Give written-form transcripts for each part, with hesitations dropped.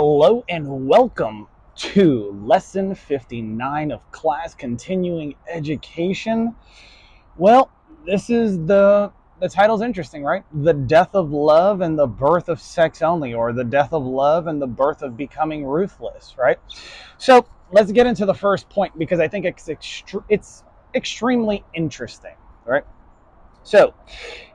Hello and welcome to lesson 59 of class continuing education. Well, this is the title's interesting, right? The death of love and the birth of sex only, or the death of love and the birth of becoming ruthless, right? So let's get into the first point because I think it's extremely interesting, right? So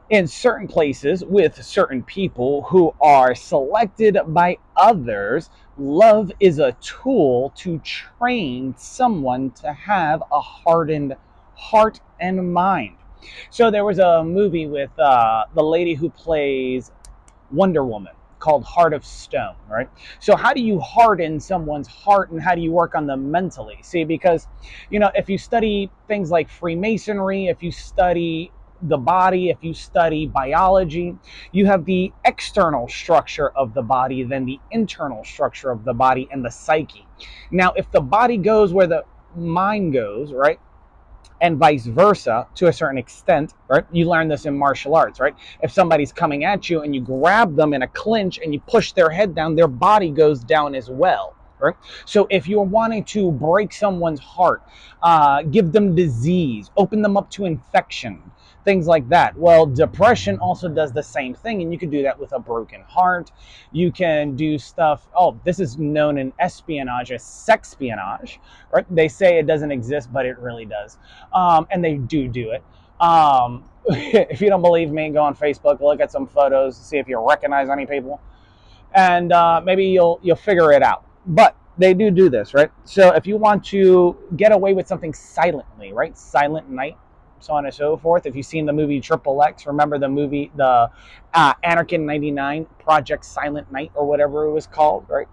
in certain places with certain people who are selected by others, love is a tool to train someone to have a hardened heart and mind. So there was a movie with the lady who plays Wonder Woman called Heart of Stone, right? So how do you harden someone's heart and how do you work on them mentally? See, because, if you study things like Freemasonry, if you study the body, if you study biology, you have the external structure of the body, then the internal structure of the body and the psyche. Now, if the body goes where the mind goes, right? And vice versa to a certain extent, right? You learn this in martial arts, right? If somebody's coming at you and you grab them in a clinch and you push their head down, their body goes down as well. Right? So if you're wanting to break someone's heart, give them disease, open them up to infection, things like that. Well, depression also does the same thing, and you can do that with a broken heart. You can do stuff. Oh, this is known in espionage as sexpionage, right? They say it doesn't exist, but it really does, and they do it. If you don't believe me, go on Facebook, look at some photos, see if you recognize any people, and maybe you'll figure it out. But they do this, right? So if you want to get away with something silently, right? Silent night, so on and so forth. If you've seen the movie Triple X, remember the movie, the Anarchin 99 Project Silent Night or whatever it was called, right?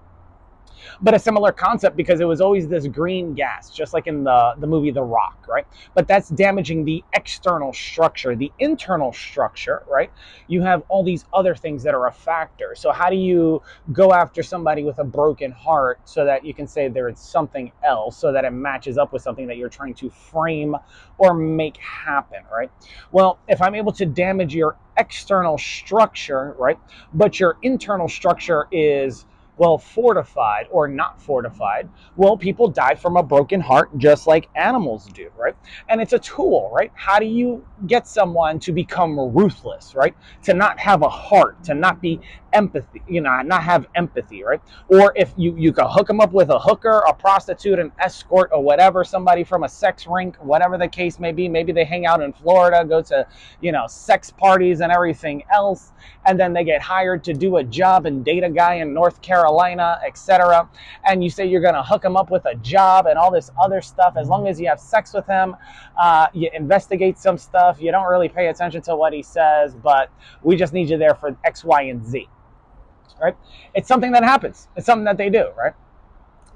But a similar concept because it was always this green gas, just like in the movie The Rock, right? But that's damaging the external structure. The internal structure, right? You have all these other things that are a factor. So how do you go after somebody with a broken heart so that you can say there is something else, so that it matches up with something that you're trying to frame or make happen, right? Well, if I'm able to damage your external structure, right, but your internal structure is, well, fortified or not fortified, well, people die from a broken heart just like animals do, right? And it's a tool, right? How do you get someone to become ruthless, right? To not have a heart, to not be empathy, not have empathy, right? Or if you can hook them up with a hooker, a prostitute, an escort, or whatever, somebody from a sex rink, whatever the case may be. Maybe they hang out in Florida, go to, sex parties and everything else, and then they get hired to do a job and date a guy in North Carolina, etc. And you say you're going to hook him up with a job and all this other stuff. As long as you have sex with him, you investigate some stuff. You don't really pay attention to what he says, but we just need you there for X, Y, and Z. Right? It's something that happens. It's something that they do, right?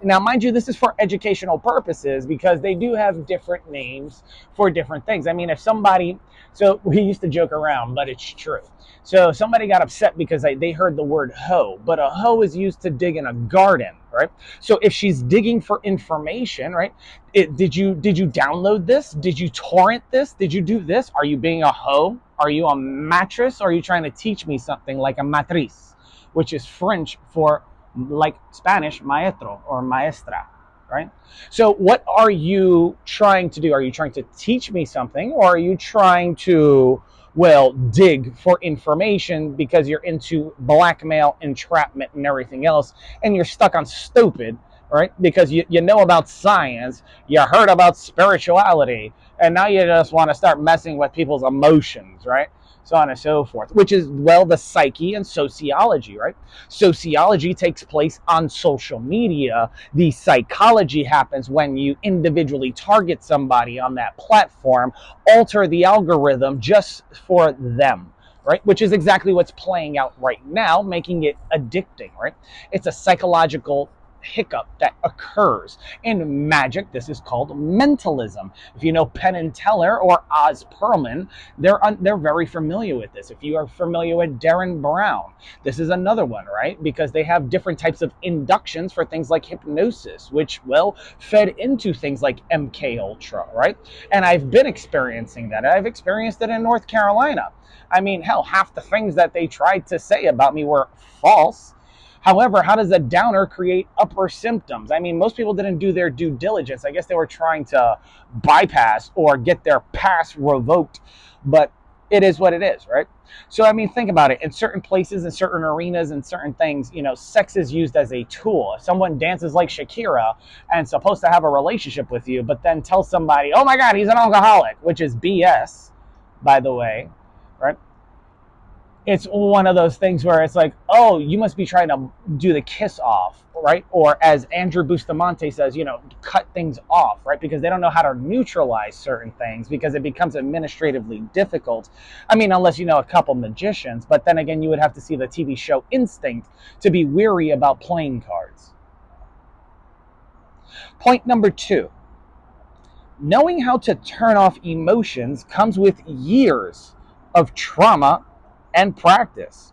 Now, mind you, this is for educational purposes because they do have different names for different things. I mean, if somebody, so we used to joke around, but it's true. So somebody got upset because they heard the word hoe, but a hoe is used to dig in a garden, right? So if she's digging for information, right? Did you download this? Did you torrent this? Did you do this? Are you being a hoe? Are you a mattress? Or are you trying to teach me something like a matriz, which is French for, like Spanish, maestro or maestra, right? So what are you trying to do? Are you trying to teach me something, or are you trying to, well, dig for information because you're into blackmail, entrapment, and everything else, and you're stuck on stupid, right? Because you know about science, you heard about spirituality, and now you just want to start messing with people's emotions, right? So on and so forth, which is, well, the psyche and sociology, right? Sociology takes place on social media. The psychology happens when you individually target somebody on that platform, alter the algorithm just for them, right? Which is exactly what's playing out right now, making it addicting, right? It's a psychological hiccup that occurs. In magic, this is called mentalism. If you know Penn and Teller or Oz Perlman, they're very familiar with this. If you are familiar with Darren Brown, this is another one, right? Because they have different types of inductions for things like hypnosis, which, well, fed into things like MK Ultra, right? And I've been experiencing that. I've experienced it in North Carolina. I mean, hell, half the things that they tried to say about me were false. However, how does a downer create upper symptoms? I mean, most people didn't do their due diligence. I guess they were trying to bypass or get their pass revoked, but it is what it is, right? So, I mean, think about it. In certain places, in certain arenas, and certain things, sex is used as a tool. If someone dances like Shakira and supposed to have a relationship with you, but then tells somebody, oh my God, he's an alcoholic, which is BS, by the way, right? It's one of those things where it's like, oh, you must be trying to do the kiss off, right? Or as Andrew Bustamante says, cut things off, right? Because they don't know how to neutralize certain things because it becomes administratively difficult. I mean, unless you know a couple magicians, but then again, you would have to see the TV show Instinct to be weary about playing cards. Point number 2. Knowing how to turn off emotions comes with years of trauma and practice.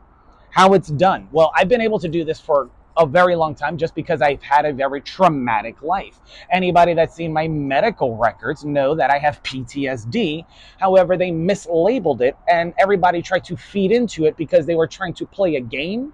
How it's done. Well, I've been able to do this for a very long time just because I've had a very traumatic life. Anybody that's seen my medical records know that I have PTSD. However, they mislabeled it and everybody tried to feed into it because they were trying to play a game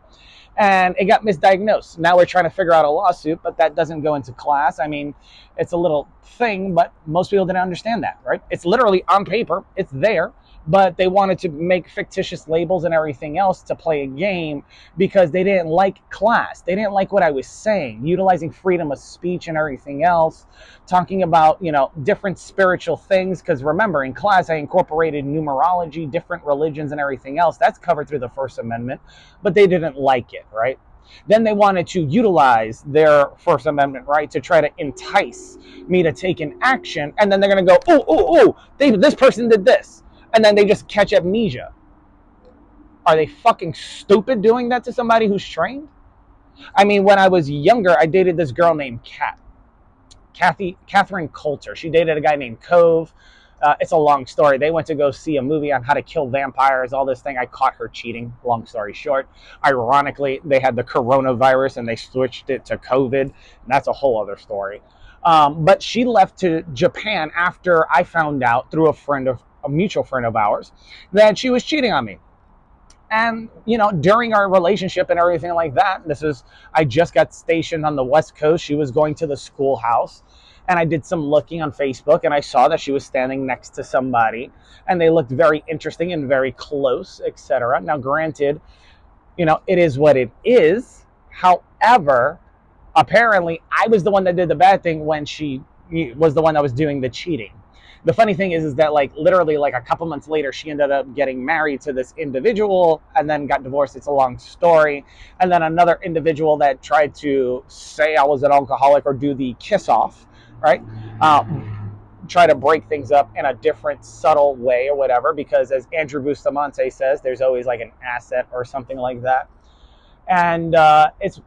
and it got misdiagnosed. Now we're trying to figure out a lawsuit, but that doesn't go into class. I mean, it's a little thing, but most people didn't understand that, right? It's literally on paper, it's there, but they wanted to make fictitious labels and everything else to play a game because they didn't like class. They didn't like what I was saying, utilizing freedom of speech and everything else, talking about, different spiritual things. Because remember, in class, I incorporated numerology, different religions and everything else. That's covered through the First Amendment, but they didn't like it, right? Then they wanted to utilize their First Amendment right to try to entice me to take an action. And then they're going to go, this person did this. And then they just catch amnesia. Are they fucking stupid doing that to somebody who's trained? I mean, when I was younger, I dated this girl named Catherine Coulter. She dated a guy named Cove. It's a long story. They went to go see a movie on how to kill vampires, all this thing. I caught her cheating, long story short. Ironically, they had the coronavirus and they switched it to COVID. And that's a whole other story. But she left to Japan after I found out through a mutual friend of ours that she was cheating on me. And, during our relationship and everything like that, I just got stationed on the West Coast. She was going to the schoolhouse. And I did some looking on Facebook and I saw that she was standing next to somebody and they looked very interesting and very close, etc. Now, granted, it is what it is. However, apparently I was the one that did the bad thing when she was the one that was doing the cheating. The funny thing is that literally a couple months later, she ended up getting married to this individual and then got divorced. It's a long story. And then another individual that tried to say I was an alcoholic or do the kiss off, right? Try to break things up in a different subtle way or whatever, because as Andrew Bustamante says, there's always an asset or something like that. And it's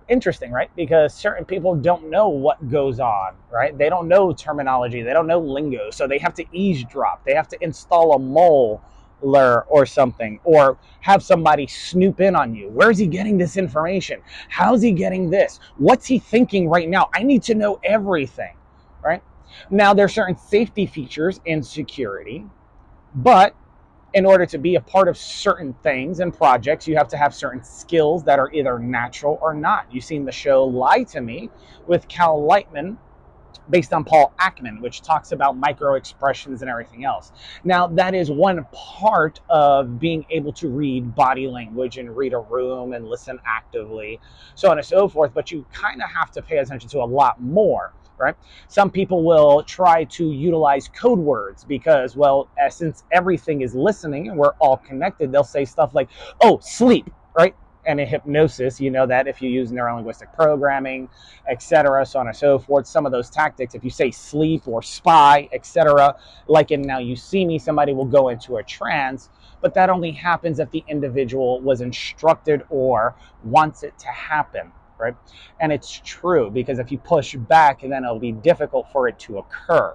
interesting, right? Because certain people don't know what goes on, right? They don't know terminology. They don't know lingo. So they have to eavesdrop. They have to install a mole or something, or have somebody snoop in on you. Where's he getting this information? How's he getting this? What's he thinking right now? I need to know everything, right? Now, there are certain safety features in security, but in order to be a part of certain things and projects, you have to have certain skills that are either natural or not. You've seen the show Lie to Me with Cal Lightman, based on Paul Ackman, which talks about micro expressions and everything else. Now, that is one part of being able to read body language and read a room and listen actively, so on and so forth, but you kind of have to pay attention to a lot more, right? Some people will try to utilize code words because, since everything is listening and we're all connected, they'll say stuff like, oh, sleep, right? And in hypnosis, you know that if you use neurolinguistic programming, etc., so on and so forth, some of those tactics, if you say sleep or spy, etc., like in Now You See Me, somebody will go into a trance, but that only happens if the individual was instructed or wants it to happen, right? And it's true, because if you push back, then it'll be difficult for it to occur.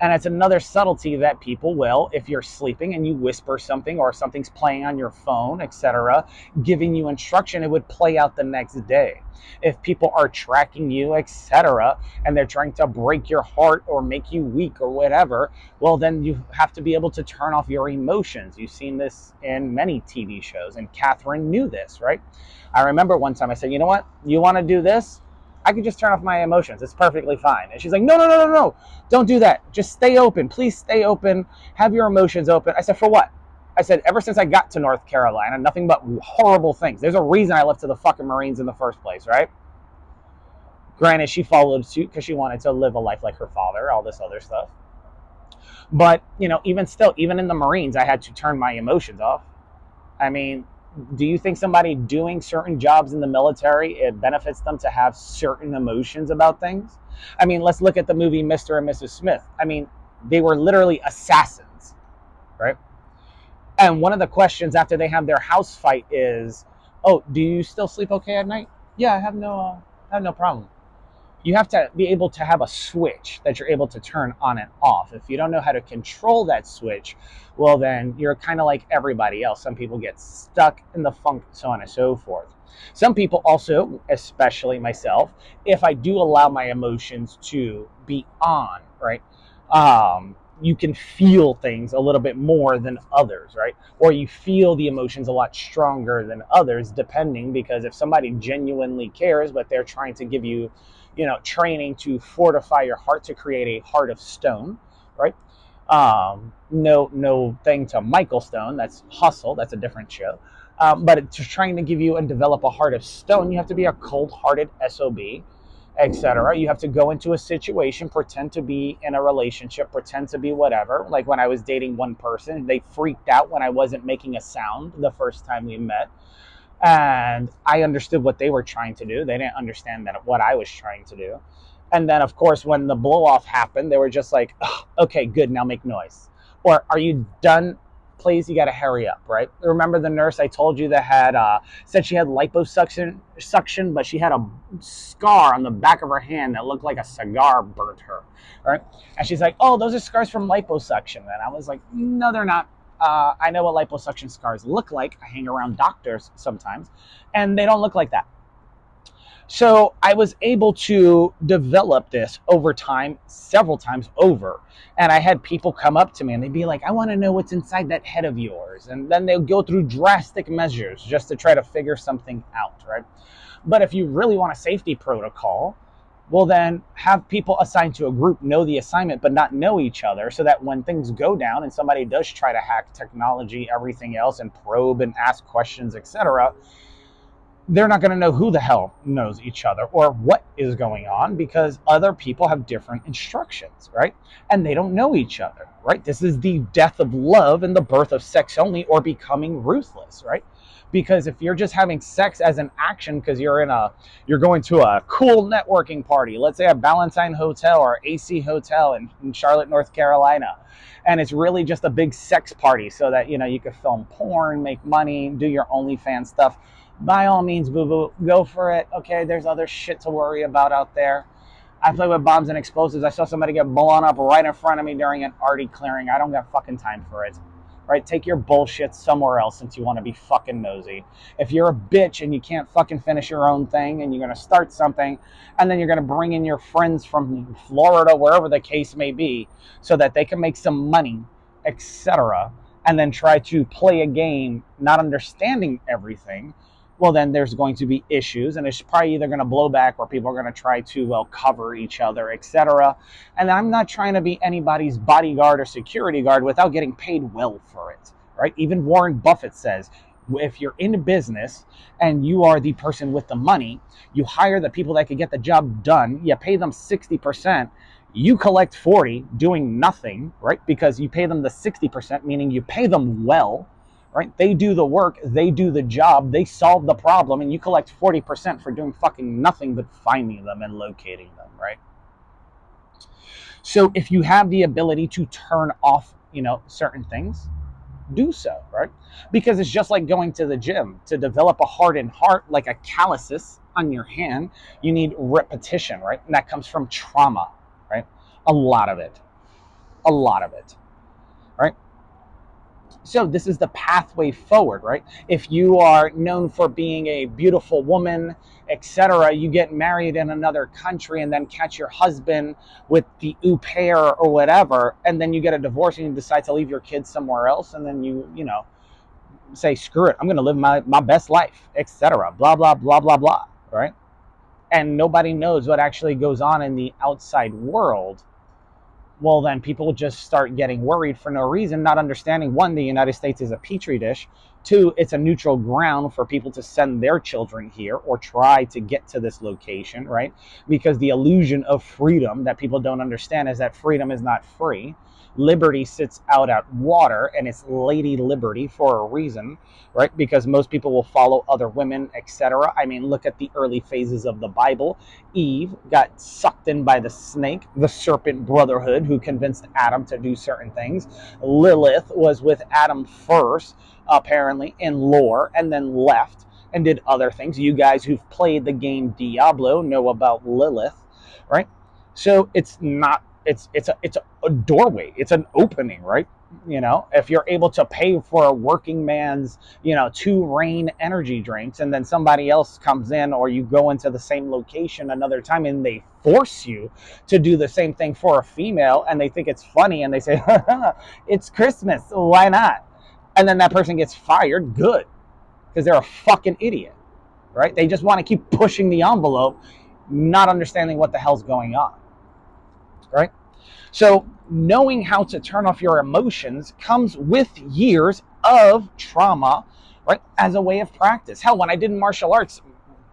And it's another subtlety that people will, if you're sleeping and you whisper something or something's playing on your phone, etc., giving you instruction, it would play out the next day. If people are tracking you, etc., and they're trying to break your heart or make you weak or whatever, well, then you have to be able to turn off your emotions. You've seen this in many TV shows, and Catherine knew this, right? I remember one time I said, you know what? You want to do this? I could just turn off my emotions. It's perfectly fine. And she's like, no, no, no, no, no. Don't do that. Just stay open. Please stay open. Have your emotions open. I said, for what? I said, ever since I got to North Carolina, nothing but horrible things. There's a reason I left to the fucking Marines in the first place, right? Granted, she followed suit because she wanted to live a life like her father, all this other stuff. But, even still, even in the Marines, I had to turn my emotions off. I mean, do you think somebody doing certain jobs in the military, it benefits them to have certain emotions about things? I mean, let's look at the movie Mr. and Mrs. Smith. I mean, they were literally assassins, right? And one of the questions after they have their house fight is, oh, do you still sleep okay at night? Yeah, I have no problem. You have to be able to have a switch that you're able to turn on and off. If you don't know how to control that switch, well, then you're kind of like everybody else. Some people get stuck in the funk, so on and so forth. Some people also, especially myself, if I do allow my emotions to be on, right? You can feel things a little bit more than others, right? Or you feel the emotions a lot stronger than others, depending, because if somebody genuinely cares, but they're trying to give you, training to fortify your heart to create a heart of stone, right? No thing to Michael Stone. That's Hustle. That's a different show. But it's trying to give you and develop a heart of stone, you have to be a cold-hearted SOB, etc. You have to go into a situation, pretend to be in a relationship, pretend to be whatever. Like when I was dating one person, they freaked out when I wasn't making a sound the first time we met. And I understood what they were trying to do. They didn't understand what I was trying to do. And then, of course, when the blow off happened, they were just like, oh, okay, good, now make noise. Or, are you done? Please, you got to hurry up, right? Remember the nurse I told you that said she had liposuction, but she had a scar on the back of her hand that looked like a cigar burnt her, right? And she's like, oh, those are scars from liposuction. And I was like, no, they're not. I know what liposuction scars look like. I hang around doctors sometimes, and they don't look like that. So I was able to develop this over time, several times over. And I had people come up to me and they'd be like, I want to know what's inside that head of yours. And then they'll go through drastic measures just to try to figure something out, right? But if you really want a safety protocol, well, then have people assigned to a group know the assignment but not know each other, so that when things go down and somebody does try to hack technology, everything else, and probe and ask questions, etc., they're not going to know who the hell knows each other or what is going on, because other people have different instructions, right? And they don't know each other, right? This is the death of love and the birth of sex only, or becoming ruthless, right? Because if you're just having sex as an action because you're going to a cool networking party, let's say a Ballantine Hotel or AC Hotel in Charlotte, North Carolina, and it's really just a big sex party so that you can film porn, make money, do your OnlyFans stuff, by all means, boo-boo, go for it. Okay, there's other shit to worry about out there. I play with bombs and explosives. I saw somebody get blown up right in front of me during an arty clearing. I don't got fucking time for it. Right? Take your bullshit somewhere else since you want to be fucking nosy. If you're a bitch and you can't fucking finish your own thing and you're going to start something and then you're going to bring in your friends from Florida, wherever the case may be, so that they can make some money, etc., and then try to play a game not understanding everything, well, then there's going to be issues, and it's probably either going to blow back or people are going to try to, cover each other, etc. And I'm not trying to be anybody's bodyguard or security guard without getting paid well for it, right? Even Warren Buffett says, if you're in business and you are the person with the money, you hire the people that can get the job done, you pay them 60%, you collect 40 doing nothing, right? Because you pay them the 60%, meaning you pay them well, right? They do the work, they do the job, they solve the problem, and you collect 40% for doing fucking nothing but finding them and locating them, right? So if you have the ability to turn off, certain things, do so, right? Because it's just like going to the gym. To develop a hardened heart, like a calluses on your hand, you need repetition, right? And that comes from trauma, right? A lot of it. a lot of it, right? So this is the pathway forward, right? If you are known for being a beautiful woman, etc., you get married in another country and then catch your husband with the au pair or whatever, and then you get a divorce and you decide to leave your kids somewhere else, and then you know, say, screw it, I'm going to live my best life, etc., blah, blah, blah, blah, blah, right? And nobody knows what actually goes on in the outside world. Well, then people just start getting worried for no reason, not understanding, one, the United States is a petri dish. Two, it's a neutral ground for people to send their children here or try to get to this location, right? Because the illusion of freedom that people don't understand is that freedom is not free. Liberty sits out at water, and it's Lady Liberty for a reason, right? Because most people will follow other women, etc. I mean, look at the early phases of the Bible. Eve got sucked in by the snake, the serpent brotherhood, who convinced Adam to do certain things. Lilith was with Adam first, apparently, in lore, and then left and did other things. You guys who've played the game Diablo know about Lilith, right? So it's not, it's a doorway, it's an opening, right? You know, if you're able to pay for a working man's, you know, 2 Rain energy drinks, and then somebody else comes in, or you go into the same location another time and they force you to do the same thing for a female, and they think it's funny and they say, it's Christmas, why not? And then that person gets fired, good, because they're a fucking idiot, right? They just want to keep pushing the envelope, not understanding what the hell's going on, right? So knowing how to turn off your emotions comes with years of trauma, right? As a way of practice. Hell, when I did martial arts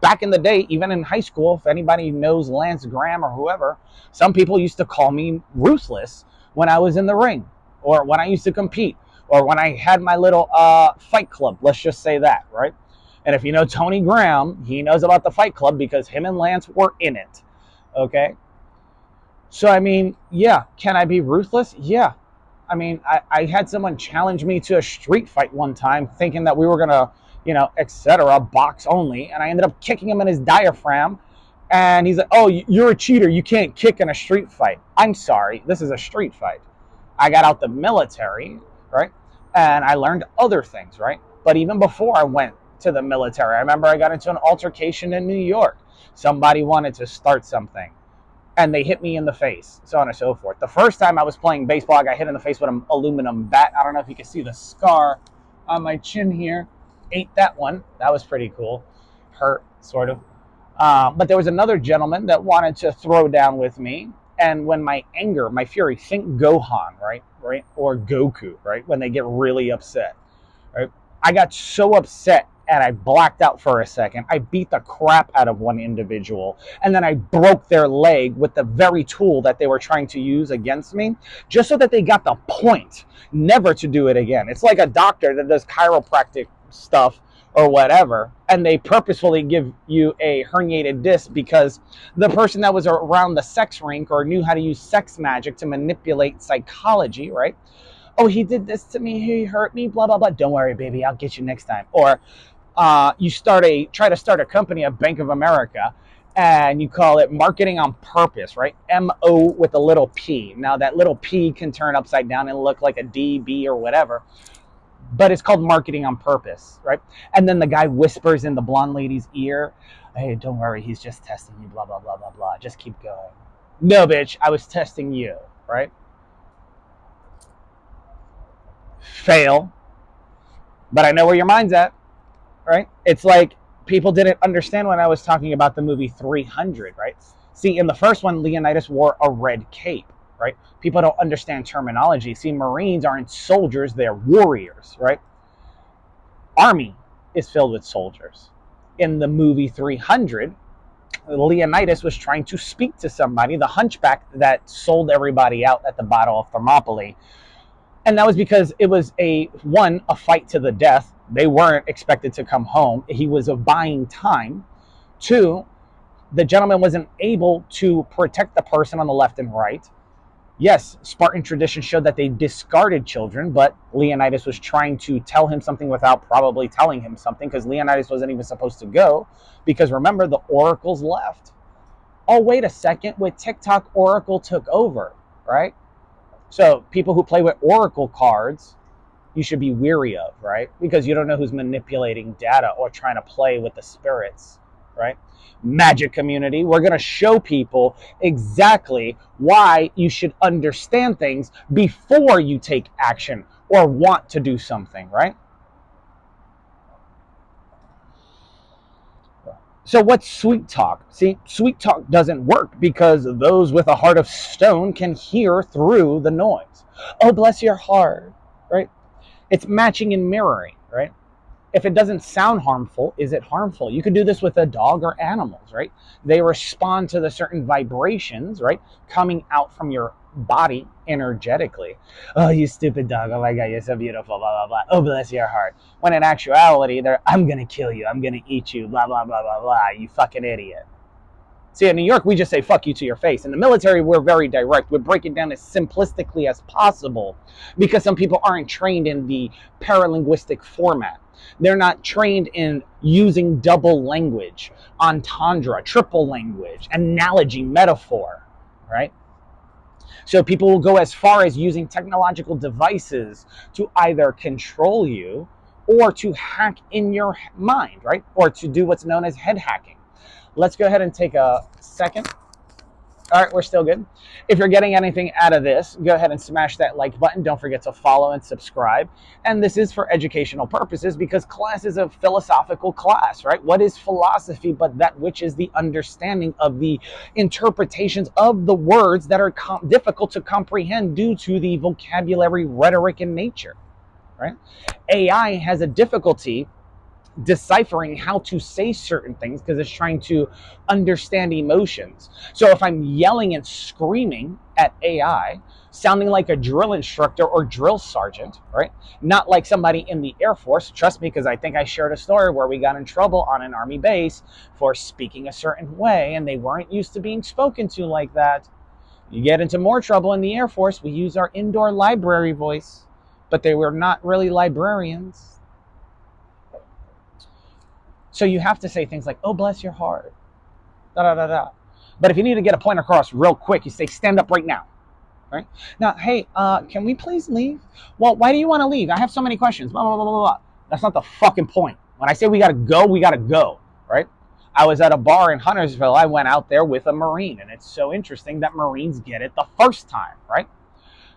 back in the day, even in high school, if anybody knows Lance Graham or whoever, some people used to call me ruthless when I was in the ring, or when I used to compete, or when I had my little fight club. Let's just say that, right? And if you know Tony Graham, he knows about the fight club because him and Lance were in it, okay? So, I mean, yeah, can I be ruthless? Yeah. I mean, I had someone challenge me to a street fight one time thinking that we were going to, you know, etc., box only. And I ended up kicking him in his diaphragm. And he's like, oh, you're a cheater. You can't kick in a street fight. I'm sorry. This is a street fight. I got out the military, right? And I learned other things, right? But even before I went to the military, I remember I got into an altercation in New York. Somebody wanted to start something, and they hit me in the face, so on and so forth. The first time I was playing baseball, I got hit in the face with an aluminum bat. I don't know if you can see the scar on my chin here. Ate that one. That was pretty cool. Hurt, sort of. But there was another gentleman that wanted to throw down with me. And when my anger, my fury, think Gohan, right? Or Goku, right? When they get really upset, right? I got so upset and I blacked out for a second. I beat the crap out of one individual, and then I broke their leg with the very tool that they were trying to use against me, just so that they got the point never to do it again. It's like a doctor that does chiropractic stuff or whatever, and they purposefully give you a herniated disc because the person that was around the sex rink or knew how to use sex magic to manipulate psychology, right? Oh, he did this to me, he hurt me, blah, blah, blah. Don't worry, baby, I'll get you next time. Or you try to start a company at Bank of America, and you call it marketing on purpose, right? M-O with a little P. Now that little P can turn upside down and look like a D, B, or whatever, but it's called marketing on purpose, right? And then the guy whispers in the blonde lady's ear, hey, don't worry, he's just testing you, blah, blah, blah, blah, blah. Just keep going. No, bitch, I was testing you, right? Fail. But I know where your mind's at, right? It's like people didn't understand when I was talking about the movie 300, right? See, in the first one, Leonidas wore a red cape, right? People don't understand terminology. See, Marines aren't soldiers, they're warriors, right? Army is filled with soldiers. In the movie 300, Leonidas was trying to speak to somebody, the hunchback that sold everybody out at the Battle of Thermopylae. And that was because it was a fight to the death. They weren't expected to come home. He was buying time. 2, the gentleman wasn't able to protect the person on the left and right. Yes, Spartan tradition showed that they discarded children, but Leonidas was trying to tell him something without probably telling him something, because Leonidas wasn't even supposed to go, because remember, the oracles left. Oh, wait a second, with TikTok, Oracle took over, right? So people who play with oracle cards, you should be weary of, right? Because you don't know who's manipulating data or trying to play with the spirits, right? Magic community, we're going to show people exactly why you should understand things before you take action or want to do something, right? So what's sweet talk? See, sweet talk doesn't work because those with a heart of stone can hear through the noise. Oh, bless your heart, right? It's matching and mirroring, right? If it doesn't sound harmful, is it harmful? You could do this with a dog or animals, right? They respond to the certain vibrations, right, coming out from your body energetically. Oh, you stupid dog. Oh my God, you're so beautiful, blah, blah, blah. Oh, bless your heart. When in actuality, they're, I'm going to kill you. I'm going to eat you, blah, blah, blah, blah, blah. You fucking idiot. See, in New York, we just say fuck you to your face. In the military, we're very direct. We break it down as simplistically as possible because some people aren't trained in the paralinguistic format. They're not trained in using double language, entendre, triple language, analogy, metaphor, right? So people will go as far as using technological devices to either control you or to hack in your mind, right? Or to do what's known as head hacking. Let's go ahead and take a second. All right, we're still good. If you're getting anything out of this, go ahead and smash that like button. Don't forget to follow and subscribe. And this is for educational purposes because class is a philosophical class, right? What is philosophy but that which is the understanding of the interpretations of the words that are difficult to comprehend due to the vocabulary, rhetoric, and nature, right? AI has a difficulty deciphering how to say certain things because it's trying to understand emotions. So if I'm yelling and screaming at AI, sounding like a drill instructor or drill sergeant, right? Not like somebody in the Air Force, trust me, because I think I shared a story where we got in trouble on an Army base for speaking a certain way and they weren't used to being spoken to like that. You get into more trouble in the Air Force, we use our indoor library voice, but they were not really librarians. So you have to say things like, oh, bless your heart, da da da da. But if you need to get a point across real quick, you say, stand up right now, right? Now, hey, can we please leave? Well, why do you want to leave? I have so many questions, blah, blah, blah, blah, blah. That's not the fucking point. When I say we got to go, right? I was at a bar in Huntersville. I went out there with a Marine, and it's so interesting that Marines get it the first time, right?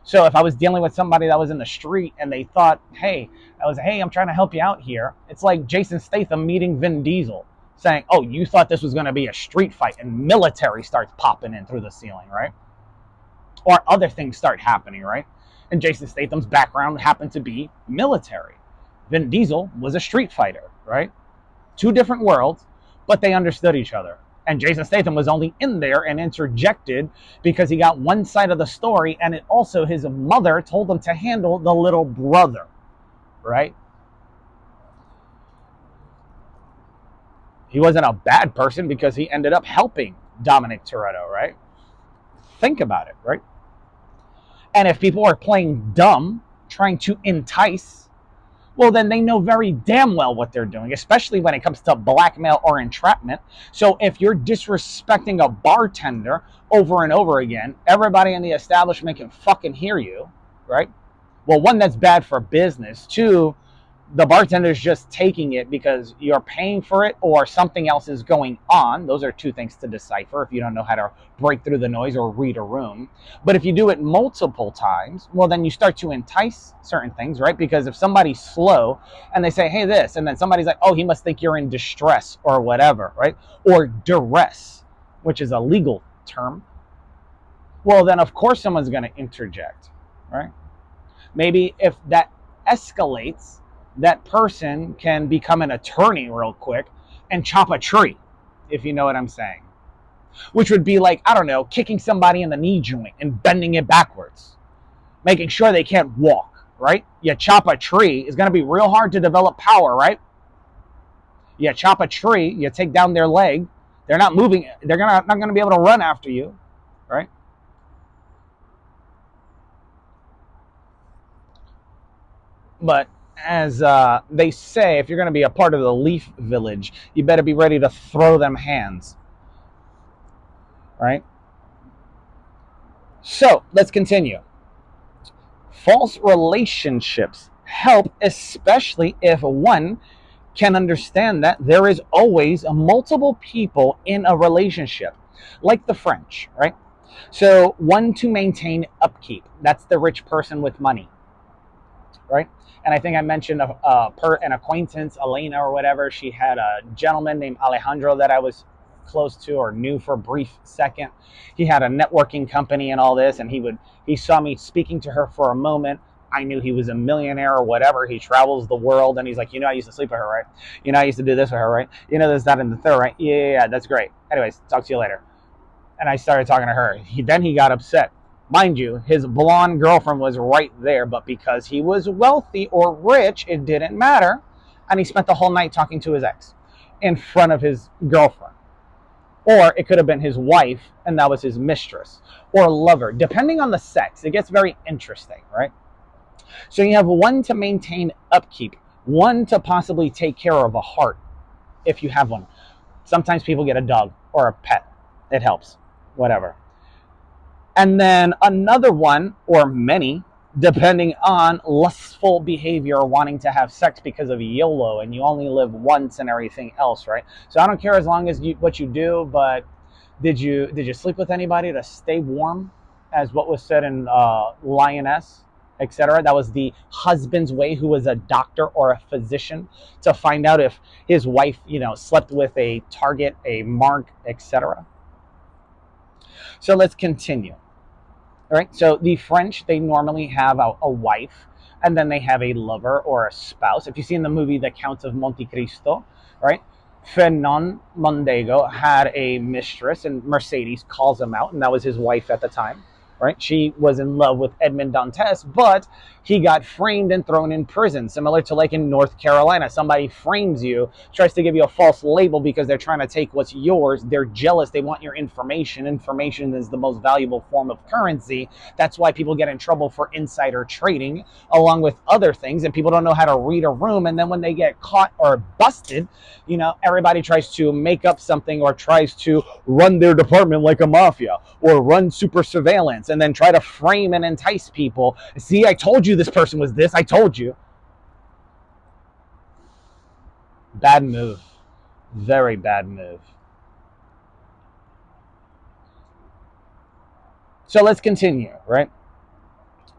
So if I was dealing with somebody that was in the street and they thought, hey, I'm trying to help you out here. It's like Jason Statham meeting Vin Diesel saying, oh, you thought this was going to be a street fight, and military starts popping in through the ceiling, right? Or other things start happening, right? And Jason Statham's background happened to be military. Vin Diesel was a street fighter, right? Two different worlds, but they understood each other. And Jason Statham was only in there and interjected because he got one side of the story, and it also his mother told him to handle the little brother, right? He wasn't a bad person because he ended up helping Dominic Toretto, right? Think about it, right? And if people are playing dumb, trying to entice, well, then they know very damn well what they're doing, especially when it comes to blackmail or entrapment. So if you're disrespecting a bartender over and over again, everybody in the establishment can fucking hear you, right? Well, one, that's bad for business. Two, the bartender's just taking it because you're paying for it or something else is going on. Those are two things to decipher if you don't know how to break through the noise or read a room. But if you do it multiple times, well, then you start to entice certain things, right? Because if somebody's slow and they say, hey, this, and then somebody's like, oh, he must think you're in distress or whatever, right? Or duress, which is a legal term. Well, then of course someone's going to interject, right? Maybe if that escalates, that person can become an attorney real quick and chop a tree, if you know what I'm saying. Which would be like, I don't know, kicking somebody in the knee joint and bending it backwards, making sure they can't walk, right? You chop a tree, it's going to be real hard to develop power, right? You chop a tree, you take down their leg, they're not moving, they're not going to be able to run after you, right? But as they say, if you're going to be a part of the Leaf Village, you better be ready to throw them hands, right? So let's continue. False relationships help, especially if one can understand that there is always multiple people in a relationship, like the French, right? So, one to maintain upkeep. That's the rich person with money, right? And I think I mentioned an acquaintance, Elena or whatever. She had a gentleman named Alejandro that I was close to or knew for a brief second. He had a networking company and all this, and he saw me speaking to her for a moment. I knew he was a millionaire or whatever. He travels the world, and he's like, I used to sleep with her, right? I used to do this with her, right? There's that in the third, right? Yeah, that's great. Anyways, talk to you later. And I started talking to her. Then he got upset. Mind you, his blonde girlfriend was right there, but because he was wealthy or rich, it didn't matter. And he spent the whole night talking to his ex in front of his girlfriend. Or it could have been his wife, and that was his mistress or lover. Depending on the sex, it gets very interesting, right? So you have one to maintain upkeep, one to possibly take care of a heart if you have one. Sometimes people get a dog or a pet. It helps, whatever. And then another one, or many, depending on lustful behavior or wanting to have sex because of YOLO, and you only live once and everything else, right? So I don't care as long as what you do, but did you sleep with anybody to stay warm, as what was said in Lioness, etc.? That was the husband's way, who was a doctor or a physician, to find out if his wife, slept with a target, a mark, etc. So let's continue. All right, so the French, they normally have a wife, and then they have a lover or a spouse. If you see in the movie The Count of Monte Cristo, right, Fernand Mondego had a mistress, and Mercedes calls him out, and that was his wife at the time, right? She was in love with Edmond Dantes, but he got framed and thrown in prison, similar to like in North Carolina. Somebody frames you, tries to give you a false label because they're trying to take what's yours. They're jealous. They want your information. Information is the most valuable form of currency. That's why people get in trouble for insider trading, along with other things, and people don't know how to read a room. And then when they get caught or busted, everybody tries to make up something or tries to run their department like a mafia or run super surveillance and then try to frame and entice people. See, I told you this person was this. I told you. Bad move. Very bad move. So let's continue, right?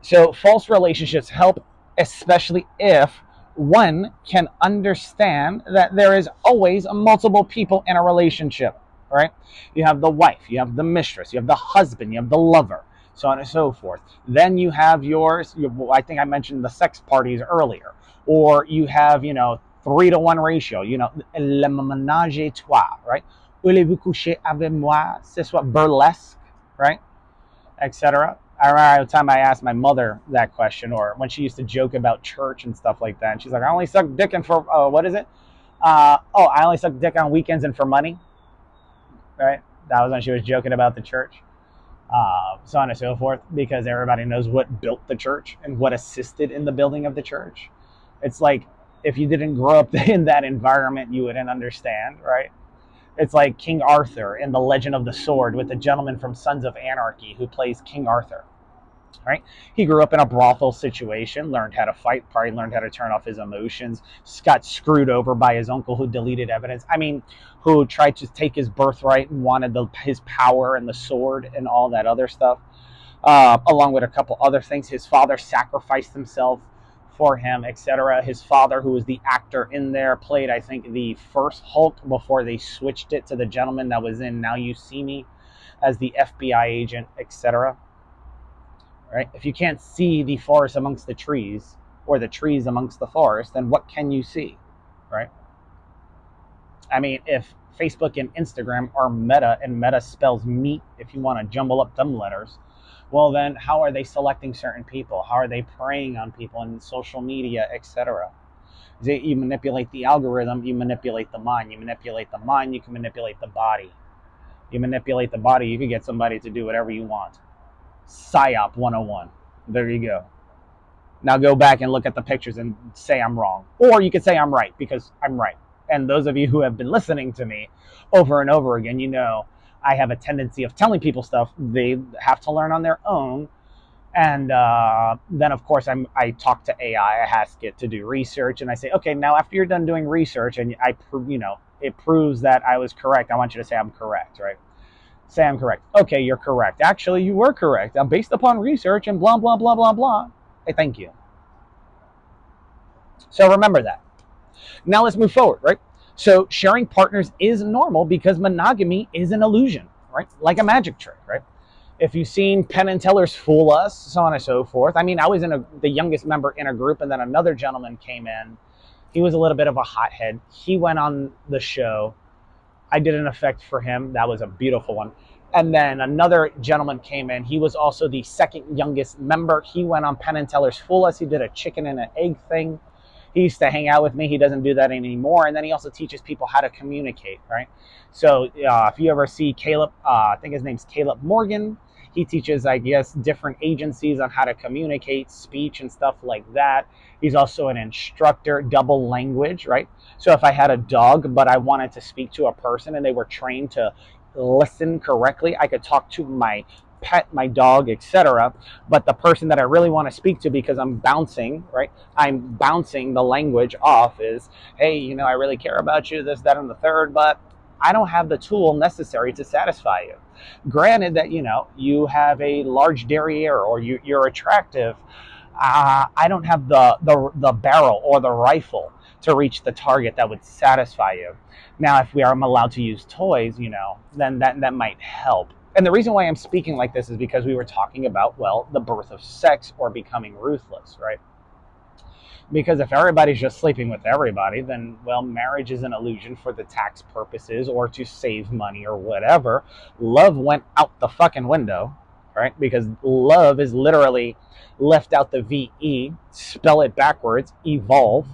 So false relationships help, especially if one can understand that there is always multiple people in a relationship, right? You have the wife, you have the mistress, you have the husband, you have the lover, so on and so forth. Then you have I think I mentioned the sex parties earlier, or you have, 3-to-1 ratio, le ménage à trois, right? Voulez-vous coucher avec moi? C'est soit burlesque, right? Etc. I remember the time I asked my mother that question, or when she used to joke about church and stuff like that. And she's like, I only suck dick and for, what is it? I only suck dick on weekends and for money. Right? That was when she was joking about the church. So on and so forth, because everybody knows what built the church and what assisted in the building of the church. It's like, if you didn't grow up in that environment, you wouldn't understand, right? It's like King Arthur in The Legend of the Sword, with the gentleman from Sons of Anarchy who plays King Arthur. Right? He grew up in a brothel situation, learned how to fight, probably learned how to turn off his emotions, got screwed over by his uncle who deleted evidence. Who tried to take his birthright and wanted his power and the sword and all that other stuff, along with a couple other things. His father sacrificed himself for him, etc. His father, who was the actor in there, played, I think, the first Hulk before they switched it to the gentleman that was in Now You See Me as the FBI agent, etc. Right? If you can't see the forest amongst the trees, or the trees amongst the forest, then what can you see? Right? If Facebook and Instagram are meta, and meta spells meat, if you want to jumble up them letters, well then how are they selecting certain people? How are they preying on people in social media, etc.? You manipulate the algorithm, you manipulate the mind. You manipulate the mind, you can manipulate the body. You manipulate the body, you can get somebody to do whatever you want. PSYOP 101. There you go. Now go back and look at the pictures and say I'm wrong. Or you could say I'm right, because I'm right. And those of you who have been listening to me over and over again, I have a tendency of telling people stuff they have to learn on their own, And then, of course, I talk to AI. I ask it to do research, and I say, okay, now after you're done doing research, and it proves that I was correct. I want you to say I'm correct, right? Say I'm correct. Okay, you're correct. Actually, you were correct. Based upon research and blah blah blah blah blah. Hey, thank you. So remember that. Now let's move forward, right? So sharing partners is normal because monogamy is an illusion, right? Like a magic trick, right? If you've seen Penn and Teller's Fool Us, so on and so forth. I mean, I was the youngest member in a group, and then another gentleman came in. He was a little bit of a hothead. He went on the show. I did an effect for him. That was a beautiful one. And then another gentleman came in. He was also the second youngest member. He went on Penn and Teller's Fool Us. He did a chicken and an egg thing. He used to hang out with me. He doesn't do that anymore. And then he also teaches people how to communicate, right? So if you ever see Caleb, I think his name's Caleb Morgan. He teaches, I guess, different agencies on how to communicate, speech and stuff like that. He's also an instructor, double language, right? So if I had a dog, but I wanted to speak to a person and they were trained to listen correctly, I could talk to my pet, my dog, etc. But the person that I really want to speak to, because I'm bouncing, right? I'm bouncing the language off is, hey, I really care about you, this, that, and the third, but I don't have the tool necessary to satisfy you. Granted that, you have a large derriere or you're attractive. I don't have the barrel or the rifle to reach the target that would satisfy you. Now, if we are allowed to use toys, then that might help. And the reason why I'm speaking like this is because we were talking about, well, the birth of sex or becoming ruthless, right? Because if everybody's just sleeping with everybody, then, well, marriage is an illusion for the tax purposes or to save money or whatever. Love went out the fucking window, right? Because love is literally left out the VE, spell it backwards, evolve,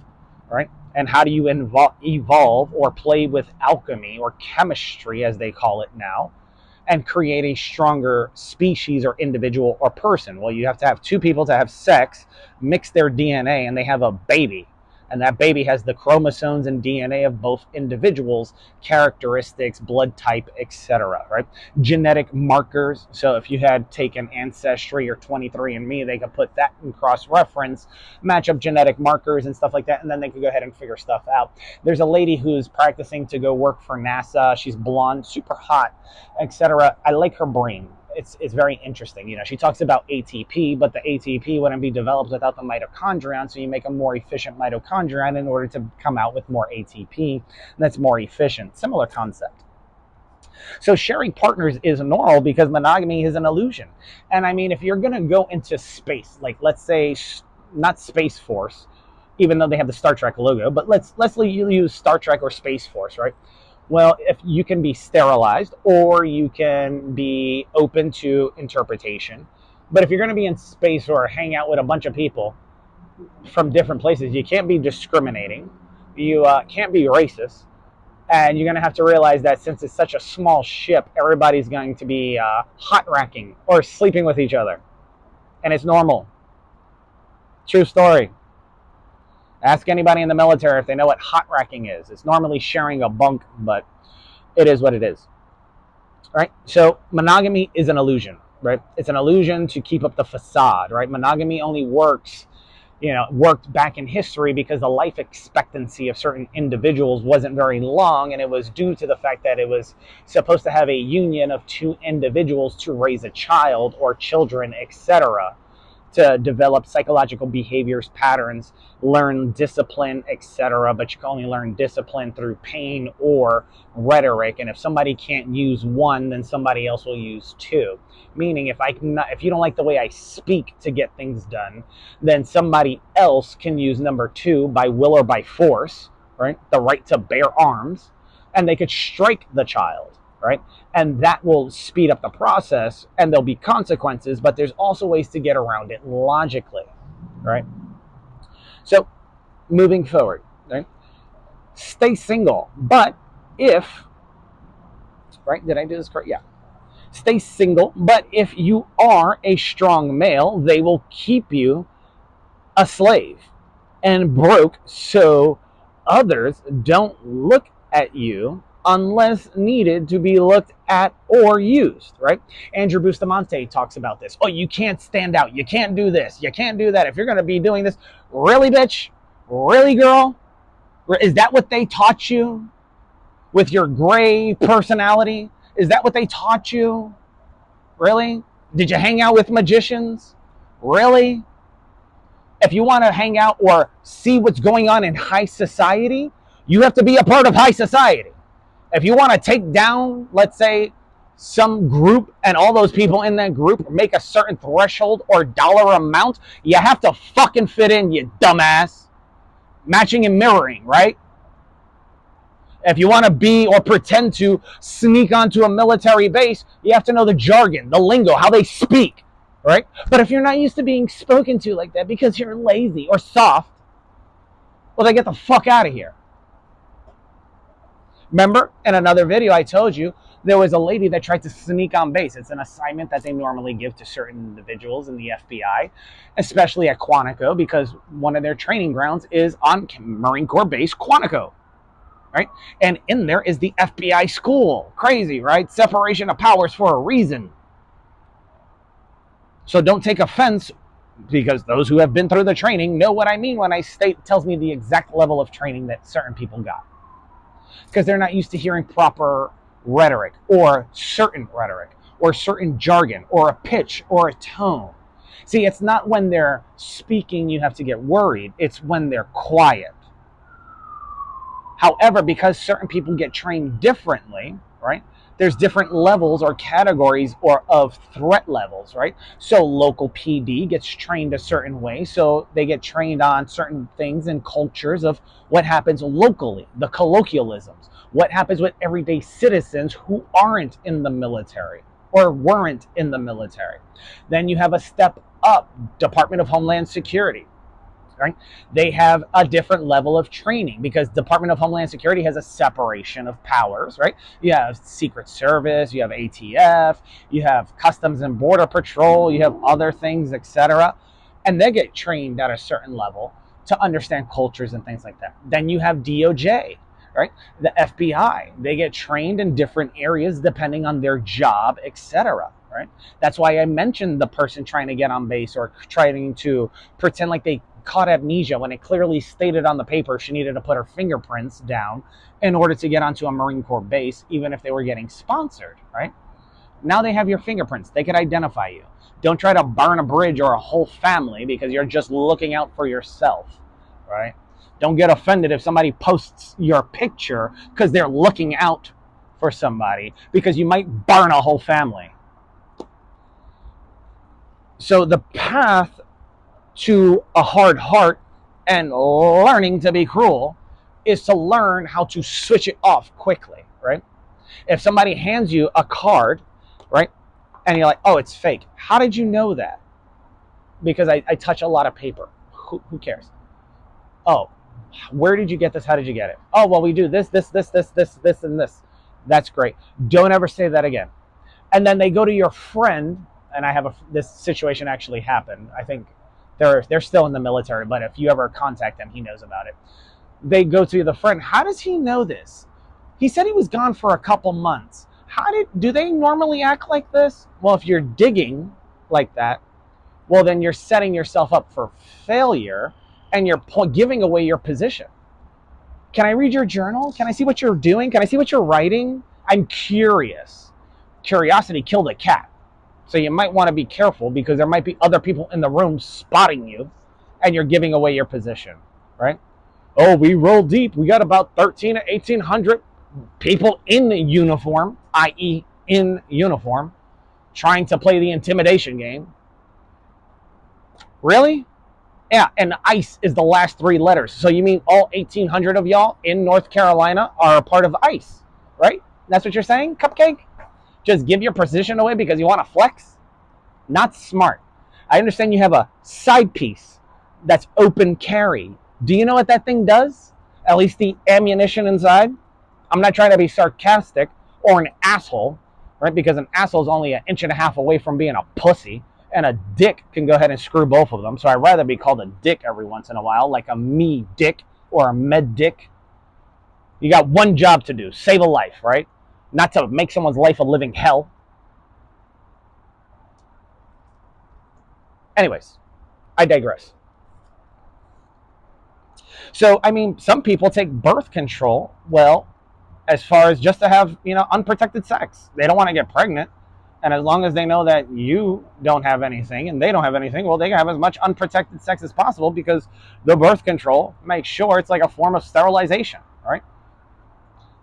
right? And how do you evolve or play with alchemy or chemistry, as they call it now, and create a stronger species or individual or person? Well, you have to have two people to have sex, mix their DNA, and they have a baby. And that baby has the chromosomes and DNA of both individuals, characteristics, blood type, etc. Right? Genetic markers. So if you had taken Ancestry or 23andMe, they could put that in cross-reference, match up genetic markers and stuff like that, and then they could go ahead and figure stuff out. There's a lady who's practicing to go work for NASA. She's blonde, super hot, etc. I like her brain. It's very interesting. She talks about ATP, but the ATP wouldn't be developed without the mitochondrion, so you make a more efficient mitochondrion in order to come out with more ATP that's more efficient. Similar concept. So sharing partners is normal because monogamy is an illusion. And I mean, if you're going to go into space, like let's say not Space Force, even though they have the Star Trek logo, but let's use Star Trek or Space Force, right? Well, if you can be sterilized or you can be open to interpretation. But if you're going to be in space or hang out with a bunch of people from different places, you can't be discriminating. You can't be racist. And you're going to have to realize that since it's such a small ship, everybody's going to be hot racking or sleeping with each other. And it's normal. True story. Ask anybody in the military if they know what hot racking is. It's normally sharing a bunk, but it is what it is. Right? So monogamy is an illusion, right? It's an illusion to keep up the facade, right? Monogamy only worked back in history because the life expectancy of certain individuals wasn't very long, and it was due to the fact that it was supposed to have a union of two individuals to raise a child or children, etc., to develop psychological behaviors, patterns, learn discipline, etc. But you can only learn discipline through pain or rhetoric. And if somebody can't use one, then somebody else will use two. Meaning, if you don't like the way I speak to get things done, then somebody else can use number two by will or by force, right? The right to bear arms, and they could strike the child. Right? And that will speed up the process, and there'll be consequences, but there's also ways to get around it logically, right? So, moving forward, right? Stay single, but if, right? Did I do this correct? Yeah. Stay single, but if you are a strong male, they will keep you a slave and broke, so others don't look at you unless needed to be looked at or used, right? Andrew Bustamante talks about this. Oh, you can't stand out. You can't do this. You can't do that. If you're going to be doing this, really, bitch? Really, girl? Is that what they taught you with your gray personality? Is that what they taught you? Really? Did you hang out with magicians? Really? If you want to hang out or see what's going on in high society, you have to be a part of high society. If you want to take down, let's say, some group and all those people in that group make a certain threshold or dollar amount, you have to fucking fit in, you dumbass. Matching and mirroring, right? If you want to be or pretend to sneak onto a military base, you have to know the jargon, the lingo, how they speak, right? But if you're not used to being spoken to like that because you're lazy or soft, well, then get the fuck out of here. Remember, in another video I told you, there was a lady that tried to sneak on base. It's an assignment that they normally give to certain individuals in the FBI, especially at Quantico, because one of their training grounds is on Marine Corps Base Quantico, right? And in there is the FBI school. Crazy, right? Separation of powers for a reason. So don't take offense, because those who have been through the training know what I mean when I state, tells me the exact level of training that certain people got. Because they're not used to hearing proper rhetoric or certain jargon or a pitch or a tone. See, it's not when they're speaking you have to get worried. It's when they're quiet. However, because certain people get trained differently, right? There's different levels or categories or of threat levels, right? So local PD gets trained a certain way. So they get trained on certain things and cultures of what happens locally, the colloquialisms, what happens with everyday citizens who aren't in the military or weren't in the military. Then you have a step up, Department of Homeland Security. Right? They have a different level of training because Department of Homeland Security has a separation of powers, right? You have Secret Service, you have ATF, you have Customs and Border Patrol, you have other things, etc. And they get trained at a certain level to understand cultures and things like that. Then you have DOJ, right? The FBI, they get trained in different areas depending on their job, etc. Right? That's why I mentioned the person trying to get on base or trying to pretend like they caught amnesia when it clearly stated on the paper she needed to put her fingerprints down in order to get onto a Marine Corps base, even if they were getting sponsored, right? Now they have your fingerprints. They could identify you. Don't try to burn a bridge or a whole family because you're just looking out for yourself, right? Don't get offended if somebody posts your picture because they're looking out for somebody, because you might burn a whole family. So the path to a hard heart and learning to be cruel is to learn how to switch it off quickly, right? If somebody hands you a card, right, and you're like, oh, it's fake. How did you know that? Because I touch a lot of paper. Who cares? Oh, where did you get this? How did you get it? Oh, well, we do this, and this. That's great. Don't ever say that again. And then they go to your friend, and this situation actually happened. I think they're still in the military, but if you ever contact him, he knows about it. They go to the friend. How does he know this? He said he was gone for a couple months. Do they normally act like this? Well, if you're digging like that, well, then you're setting yourself up for failure and you're giving away your position. Can I read your journal? Can I see what you're doing? Can I see what you're writing? I'm curious. Curiosity killed a cat. So you might want to be careful because there might be other people in the room spotting you and you're giving away your position, right? Oh, we roll deep. We got about 1,300 to 1,800 people in the uniform, i.e. in uniform, trying to play the intimidation game. Really? Yeah, and ICE is the last 3 letters. So you mean all 1,800 of y'all in North Carolina are a part of ICE, right? That's what you're saying, Cupcake? Just give your position away because you want to flex? Not smart. I understand you have a side piece that's open carry. Do you know what that thing does? At least the ammunition inside? I'm not trying to be sarcastic or an asshole, right? Because an asshole is only 1.5 inches away from being a pussy, and a dick can go ahead and screw both of them. So I'd rather be called a dick every once in a while, like a me dick or a med dick. You got one job to do, save a life, right? Not to make someone's life a living hell. Anyways, I digress. So, I mean, some people take birth control, well, as far as just to have, unprotected sex. They don't want to get pregnant. And as long as they know that you don't have anything and they don't have anything, well, they can have as much unprotected sex as possible because the birth control makes sure it's like a form of sterilization, right?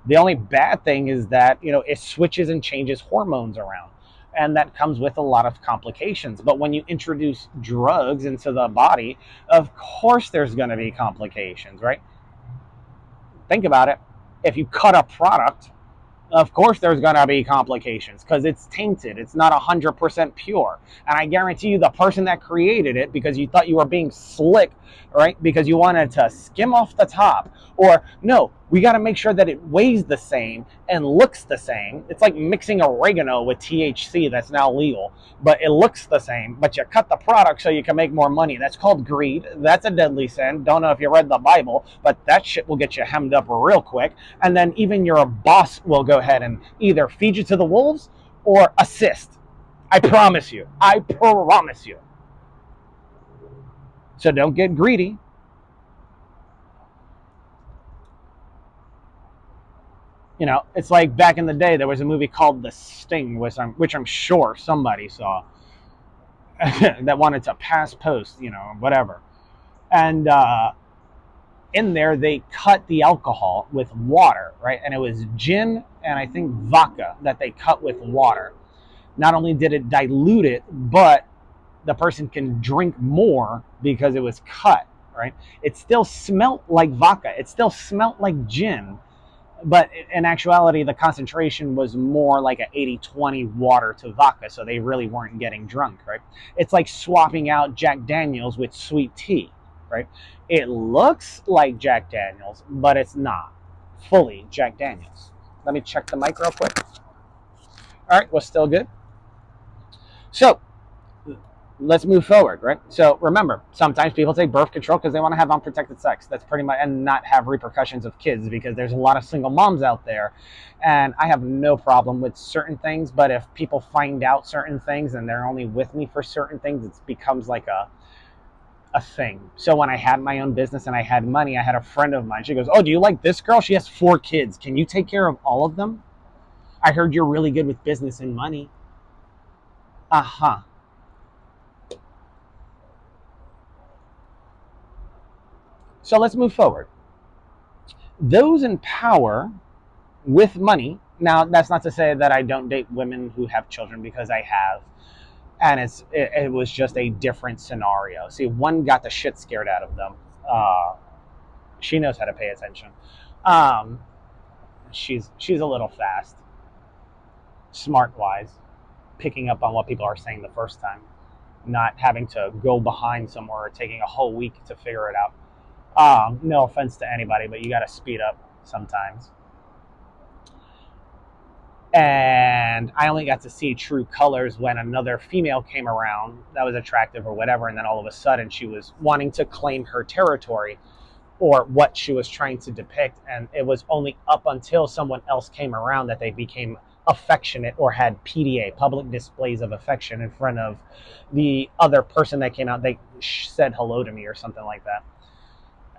The only bad thing is that, it switches and changes hormones around. And that comes with a lot of complications. But when you introduce drugs into the body, of course there's going to be complications, right? Think about it. If you cut a product, of course there's going to be complications because it's tainted. It's not 100% pure. And I guarantee you the person that created it, because you thought you were being slick, right? Because you wanted to skim off the top. Or, no, we got to make sure that it weighs the same and looks the same. It's like mixing oregano with THC that's now legal. But it looks the same, but you cut the product so you can make more money. That's called greed. That's a deadly sin. Don't know if you read the Bible, but that shit will get you hemmed up real quick. And then even your boss will go ahead and either feed you to the wolves or assist. I promise you. I promise you. So don't get greedy. It's like back in the day, there was a movie called The Sting, which I'm sure somebody saw that wanted to pass post, whatever. And in there, they cut the alcohol with water, right? And it was gin and I think vodka that they cut with water. Not only did it dilute it, but the person can drink more because it was cut, right? It still smelled like vodka. It still smelled like gin. But in actuality, the concentration was more like an 80-20 water to vodka, so they really weren't getting drunk, right? It's like swapping out Jack Daniels with sweet tea, right? It looks like Jack Daniels, but it's not fully Jack Daniels. Let me check the mic real quick. All right, we're still good. So let's move forward, right? So remember, sometimes people take birth control because they want to have unprotected sex. That's pretty much, and not have repercussions of kids, because there's a lot of single moms out there. And I have no problem with certain things, but if people find out certain things and they're only with me for certain things, it becomes like a thing. So when I had my own business and I had money, I had a friend of mine. She goes, "Oh, do you like this girl? She has 4 kids. Can you take care of all of them? I heard you're really good with business and money." Uh-huh. So let's move forward. Those in power with money. Now, that's not to say that I don't date women who have children, because I have. And it was just a different scenario. See, one got the shit scared out of them. She knows how to pay attention. She's a little fast, smart wise, picking up on what people are saying the first time, not having to go behind somewhere or taking a whole week to figure it out. No offense to anybody, but you got to speed up sometimes. And I only got to see true colors when another female came around that was attractive or whatever, and then all of a sudden she was wanting to claim her territory or what she was trying to depict. And it was only up until someone else came around that they became affectionate or had PDA, public displays of affection, in front of the other person that came out. They said hello to me or something like that.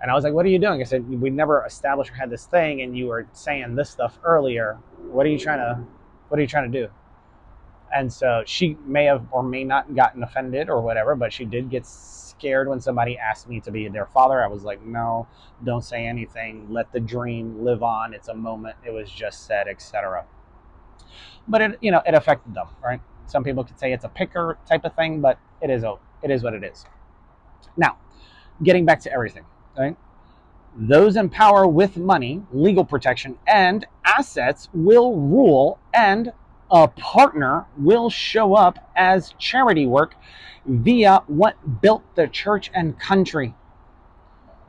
And I was like, "What are you doing?" I said, "We never established or had this thing, and you were saying this stuff earlier. What are you trying to do?" And so she may have or may not gotten offended or whatever, but she did get scared when somebody asked me to be their father. I was like, "No, don't say anything. Let the dream live on. It's a moment. It was just said, etc." But it affected them, right? Some people could say it's a picker type of thing, but it is what it is. Now, getting back to everything, right? Those in power with money, legal protection, and assets will rule, and a partner will show up as charity work via what built the church and country,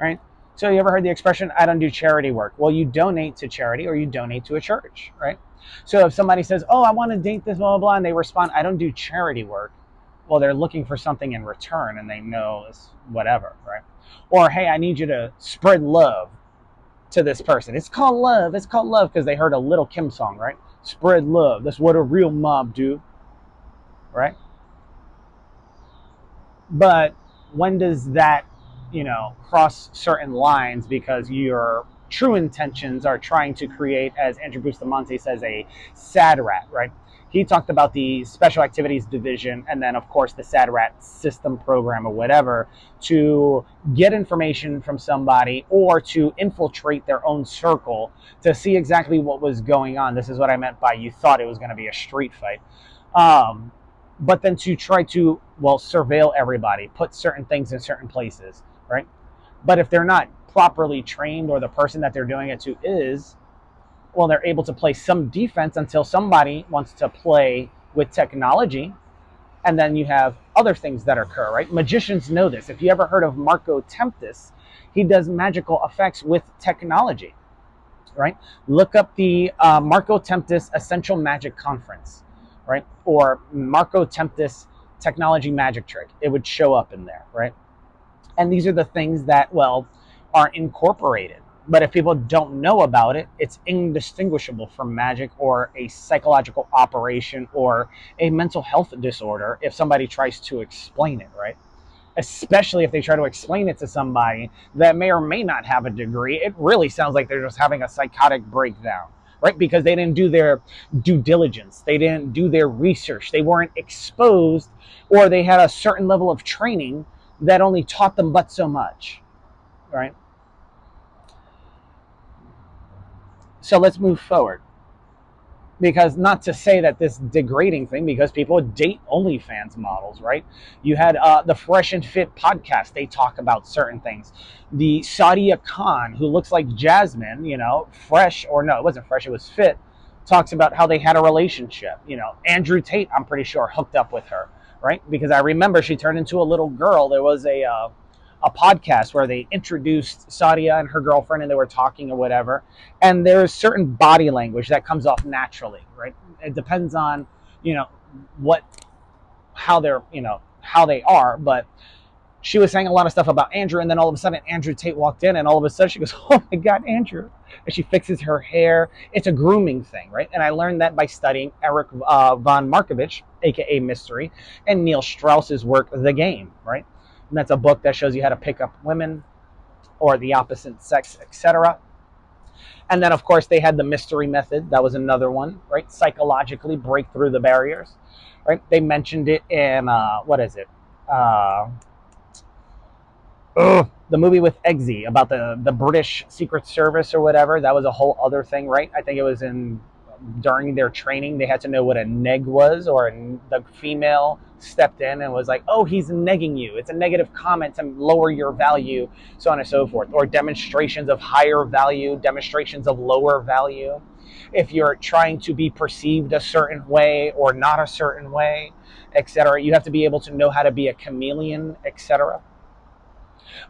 right? So you ever heard the expression, "I don't do charity work"? Well, you donate to charity or you donate to a church, right? So if somebody says, "Oh, I want to date this, blah, blah, blah," and they respond, "I don't do charity work," well, they're looking for something in return, and they know it's whatever, right? Or, "Hey, I need you to spread love to this person. It's called love. It's called love because they heard a Little Kim song, right? Spread love. That's what a real mob do, right? But when does that, cross certain lines because your true intentions are trying to create, as Andrew Bustamante says, a sad rat, right? He talked about the special activities division and then, of course, the sad rat system program or whatever to get information from somebody or to infiltrate their own circle to see exactly what was going on. This is what I meant by you thought it was going to be a street fight. But then to try to, surveil everybody, put certain things in certain places, right? But if they're not properly trained or the person that they're doing it to is, they're able to play some defense until somebody wants to play with technology. And then you have other things that occur, right? Magicians know this. If you ever heard of Marco Tempus, he does magical effects with technology, right? Look up the Marco Tempus Essential Magic Conference, right? Or Marco Tempus Technology Magic Trick. It would show up in there, right? And these are the things that, are incorporated. But if people don't know about it, it's indistinguishable from magic or a psychological operation or a mental health disorder if somebody tries to explain it, right? Especially if they try to explain it to somebody that may or may not have a degree. It really sounds like they're just having a psychotic breakdown, right? Because they didn't do their due diligence. They didn't do their research. They weren't exposed, or they had a certain level of training that only taught them but so much, right? So let's move forward. Because not to say that this degrading thing, because people date OnlyFans models, right? You had the Fresh and Fit podcast. They talk about certain things. The Sadia Khan, who looks like Jasmine, fresh, or no, it wasn't fresh, it was fit, talks about how they had a relationship. Andrew Tate, I'm pretty sure, hooked up with her, right? Because I remember she turned into a little girl. There was a podcast where they introduced Sadia and her girlfriend and they were talking or whatever. And there's certain body language that comes off naturally, right? It depends on, how they are. But she was saying a lot of stuff about Andrew. And then all of a sudden Andrew Tate walked in and all of a sudden she goes, oh my God, Andrew. And she fixes her hair. It's a grooming thing, right? And I learned that by studying Eric von Markovich, aka Mystery, and Neil Strauss's work, The Game, right? And that's a book that shows you how to pick up women or the opposite sex, etc. And then, of course, they had the mystery method. That was another one, right? Psychologically break through the barriers, right? They mentioned it in, what is it? The movie with Eggsy about the British Secret Service or whatever. That was a whole other thing, right? I think it was during their training, they had to know what a neg was, or the female stepped in and was like, oh, he's negging you. It's a negative comment to lower your value, so on and so forth. Or demonstrations of higher value, demonstrations of lower value. If you're trying to be perceived a certain way or not a certain way, etc., you have to be able to know how to be a chameleon, etc.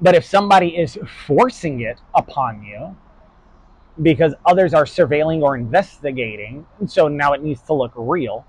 But if somebody is forcing it upon you, because others are surveilling or investigating, so now it needs to look real,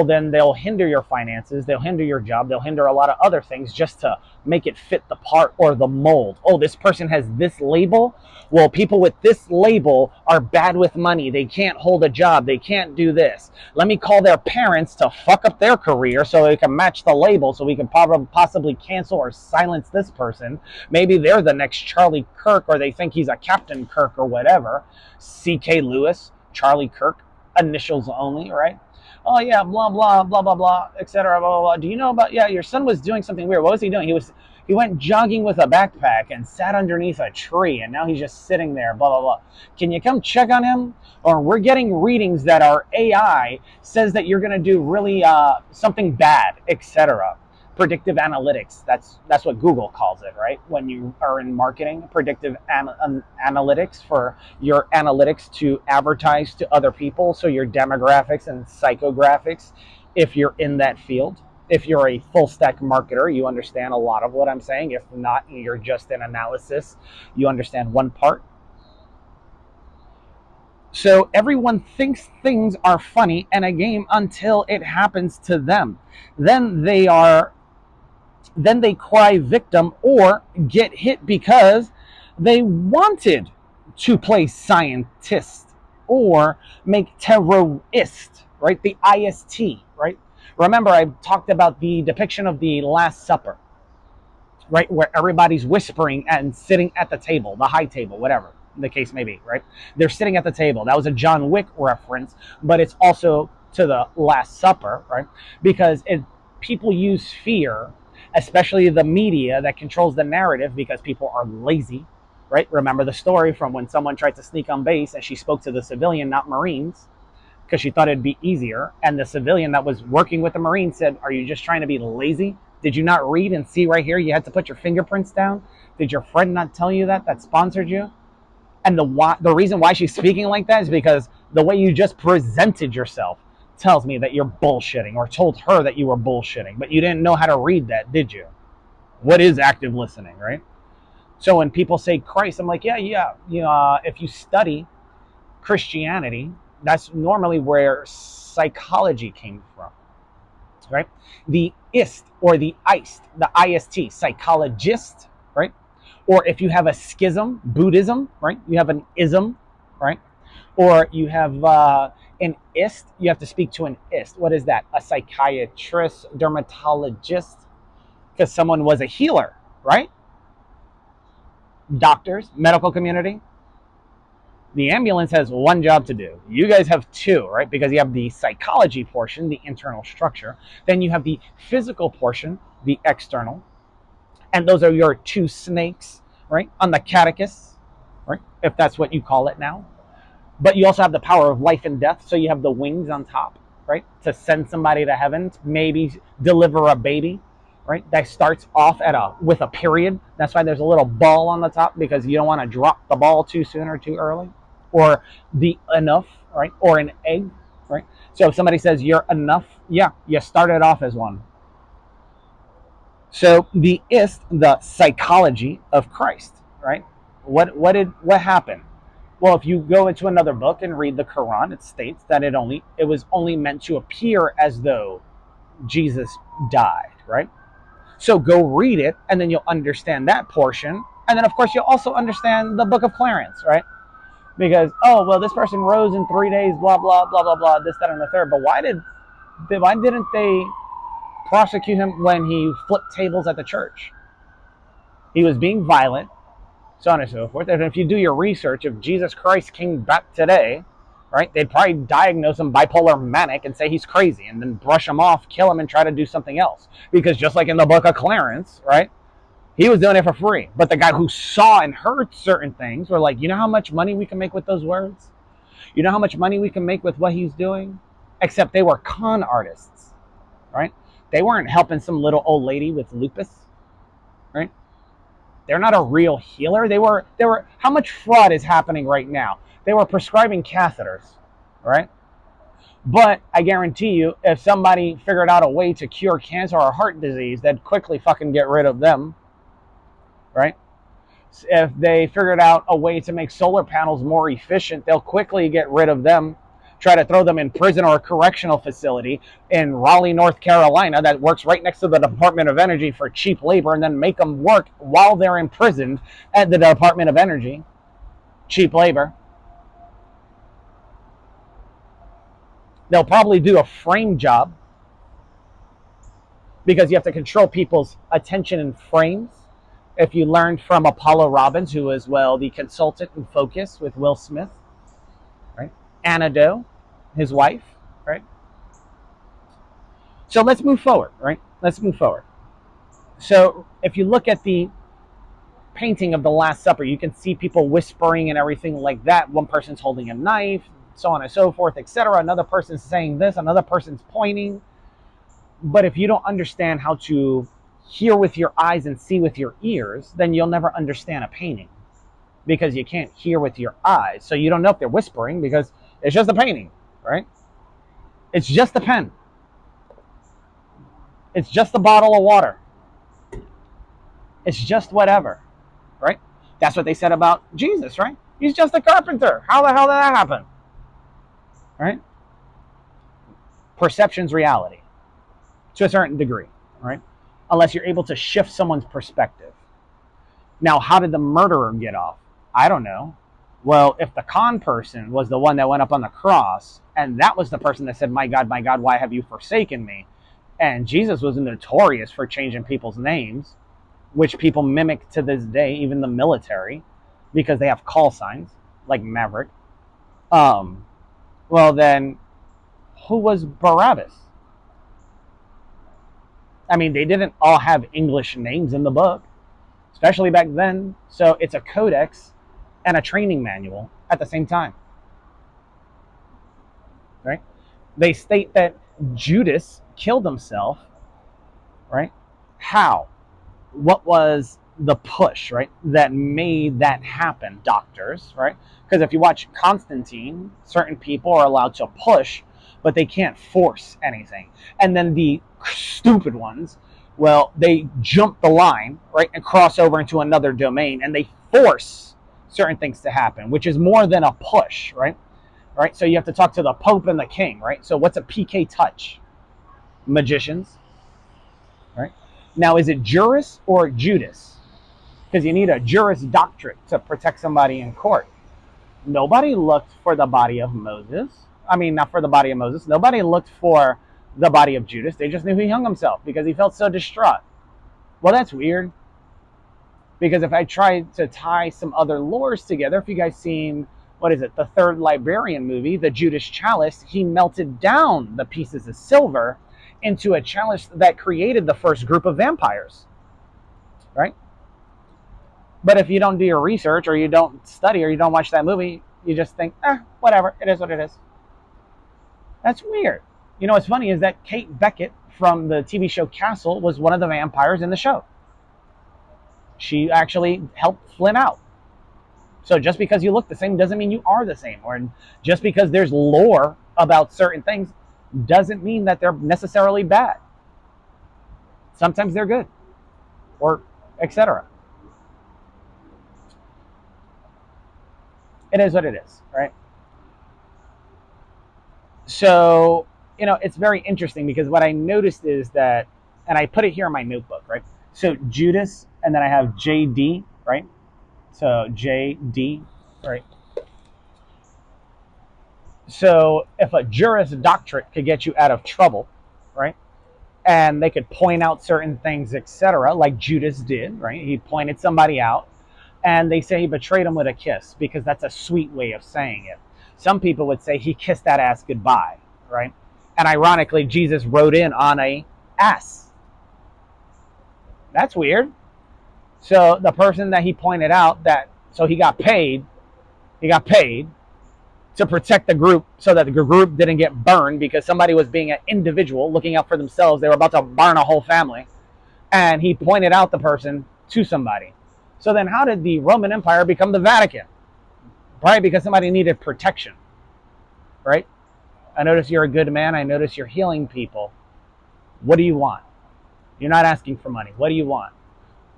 then they'll hinder your finances, they'll hinder your job, they'll hinder a lot of other things just to make it fit the part or the mold. Oh, this person has this label. Well, people with this label are bad with money. They can't hold a job. They can't do this. Let me call their parents to fuck up their career so they can match the label, so we can possibly cancel or silence this person. Maybe they're the next Charlie Kirk, or they think he's a Captain Kirk or whatever. C.K. Lewis, Charlie Kirk, initials only, right? Oh yeah, blah blah blah blah blah, etc. Blah, blah blah. Do you know about? Yeah, your son was doing something weird. What was he doing? He went jogging with a backpack and sat underneath a tree, and now he's just sitting there. Blah blah blah. Can you come check on him? Or we're getting readings that our AI says that you're gonna do really something bad, etc. Predictive analytics. That's what Google calls it, right? When you are in marketing, predictive analytics, for your analytics to advertise to other people. So your demographics and psychographics, if you're in that field. If you're a full stack marketer, you understand a lot of what I'm saying. If not, you're just in analysis, you understand one part. So everyone thinks things are funny in a game until it happens to them. Then they cry victim or get hit because they wanted to play scientist or make terrorist, right? The IST, right? Remember, I talked about the depiction of the Last Supper, right? Where everybody's whispering and sitting at the table, the high table, whatever the case may be, right? They're sitting at the table. That was a John Wick reference, but it's also to the Last Supper, right? Because people use fear, especially the media that controls the narrative, because people are lazy, right? Remember the story from when someone tried to sneak on base and she spoke to the civilian, not Marines, because she thought it'd be easier. And the civilian that was working with the Marine said, "Are you just trying to be lazy? Did you not read and see right here? You had to put your fingerprints down. Did your friend not tell you that sponsored you?" And the reason why she's speaking like that is because the way you just presented yourself tells me that you're bullshitting, or told her that you were bullshitting, but you didn't know how to read that, did you? What is active listening, right? So when people say Christ, I'm like, yeah. You know, if you study Christianity, that's normally where psychology came from, right? The ist or the IST, psychologist, right? Or if you have a schism, Buddhism, right? You have an ism, right? Or you have an ist, you have to speak to an ist. What is that? A psychiatrist, dermatologist, because someone was a healer, right? Doctors, medical community. The ambulance has one job to do. You guys have two, right? Because you have the psychology portion, the internal structure. Then you have the physical portion, the external. And those are your two snakes, right? On the catechus, right? If that's what you call it now. But you also have the power of life and death. So you have the wings on top, right? To send somebody to heaven, maybe deliver a baby, right? That starts off with a period. That's why there's a little ball on the top, because you don't want to drop the ball too soon or too early. Or the enough, right? Or an egg, right? So if somebody says you're enough, yeah, you started off as one. So the ist, the psychology of Christ, right? What happened? Well, if you go into another book and read the Quran, it states that it was only meant to appear as though Jesus died, right? So go read it, and then you'll understand that portion. And then, of course, you'll also understand the Book of Clarence, right? Because, oh, well, this person rose in 3 days, blah, blah, blah, blah, blah, this, that, and the third. But why didn't they prosecute him when he flipped tables at the church? He was being violent, so on and so forth. And if you do your research, if Jesus Christ came back today, right, they'd probably diagnose him bipolar manic and say he's crazy, and then brush him off, kill him, and try to do something else. Because just like in the Book of Clarence, right, he was doing it for free. But the guy who saw and heard certain things were like, you know how much money we can make with those words? You know how much money we can make with what he's doing? Except they were con artists, right? They weren't helping some little old lady with lupus, right? They're not a real healer. They were. How much fraud is happening right now? They were prescribing catheters, right? But I guarantee you, if somebody figured out a way to cure cancer or heart disease, they'd quickly fucking get rid of them, right? If they figured out a way to make solar panels more efficient, they'll quickly get rid of them, try to throw them in prison or a correctional facility in Raleigh, North Carolina, that works right next to the Department of Energy for cheap labor, and then make them work while they're imprisoned at the Department of Energy. Cheap labor. They'll probably do a frame job, because you have to control people's attention in frames. If you learned from Apollo Robbins, who was, well, the consultant in Focus with Will Smith, right? Anna Doe, his wife, right? So let's move forward, right? Let's move forward. So if you look at the painting of the Last Supper, you can see people whispering and everything like that. One person's holding a knife, so on and so forth, etc. Another person's saying this, another person's pointing. But if you don't understand how to hear with your eyes and see with your ears, then you'll never understand a painting, because you can't hear with your eyes. So you don't know if they're whispering, because it's just a painting, right? It's just a pen. It's just a bottle of water. It's just whatever, right? That's what they said about Jesus, right? He's just a carpenter. How the hell did that happen? Right? Perception's reality to a certain degree, right? Unless you're able to shift someone's perspective. Now, how did the murderer get off? I don't know. Well, if the con person was the one that went up on the cross, and that was the person that said, my God, why have you forsaken me? And Jesus was notorious for changing people's names, which people mimic to this day, even the military, because they have call signs, like Maverick. Well, then, who was Barabbas? I mean, they didn't all have English names in the book, especially back then. So it's a codex and a training manual at the same time, right? They state that Judas killed himself, right? How? What was the push, right, that made that happen? Doctors, right? Because if you watch Constantine, certain people are allowed to push, but they can't force anything. And then the stupid ones, well, they jump the line, right, and cross over into another domain, and they force certain things to happen, which is more than a push, right? Right. So you have to talk to the Pope and the King, right? So what's a PK touch? Magicians, right? Now, is it Juris or Judas? Because you need a Juris Doctorate to protect somebody in court. Nobody looked for the body of Moses. I mean, not for the body of Moses. Nobody looked for the body of Judas. They just knew he hung himself because he felt so distraught. Well, that's weird. Because if I tried to tie some other lores together, if you guys seen, what is it, the third Librarian movie, the Judas Chalice, he melted down the pieces of silver into a chalice that created the first group of vampires, right? But if you don't do your research, or you don't study, or you don't watch that movie, you just think, whatever, it is what it is. That's weird. You know what's funny is that Kate Beckett from the TV show Castle was one of the vampires in the show. She actually helped Flynn out. So just because you look the same doesn't mean you are the same. Or just because there's lore about certain things doesn't mean that they're necessarily bad. Sometimes they're good, or etc. It is what it is, right? So, it's very interesting because what I noticed is that, and I put it here in my notebook, right? So Judas, and then I have JD, right? So JD, right? So if a Juris Doctorate could get you out of trouble, right? And they could point out certain things, etc., like Judas did, right? He pointed somebody out, and they say he betrayed him with a kiss because that's a sweet way of saying it. Some people would say he kissed that ass goodbye, right? And ironically, Jesus rode in on a ass. That's weird. So the person that he pointed out, so he got paid to protect the group so that the group didn't get burned because somebody was being an individual looking out for themselves. They were about to burn a whole family. And he pointed out the person to somebody. So then how did the Roman Empire become the Vatican? Probably because somebody needed protection, right? I notice you're a good man. I notice you're healing people. What do you want? You're not asking for money. What do you want?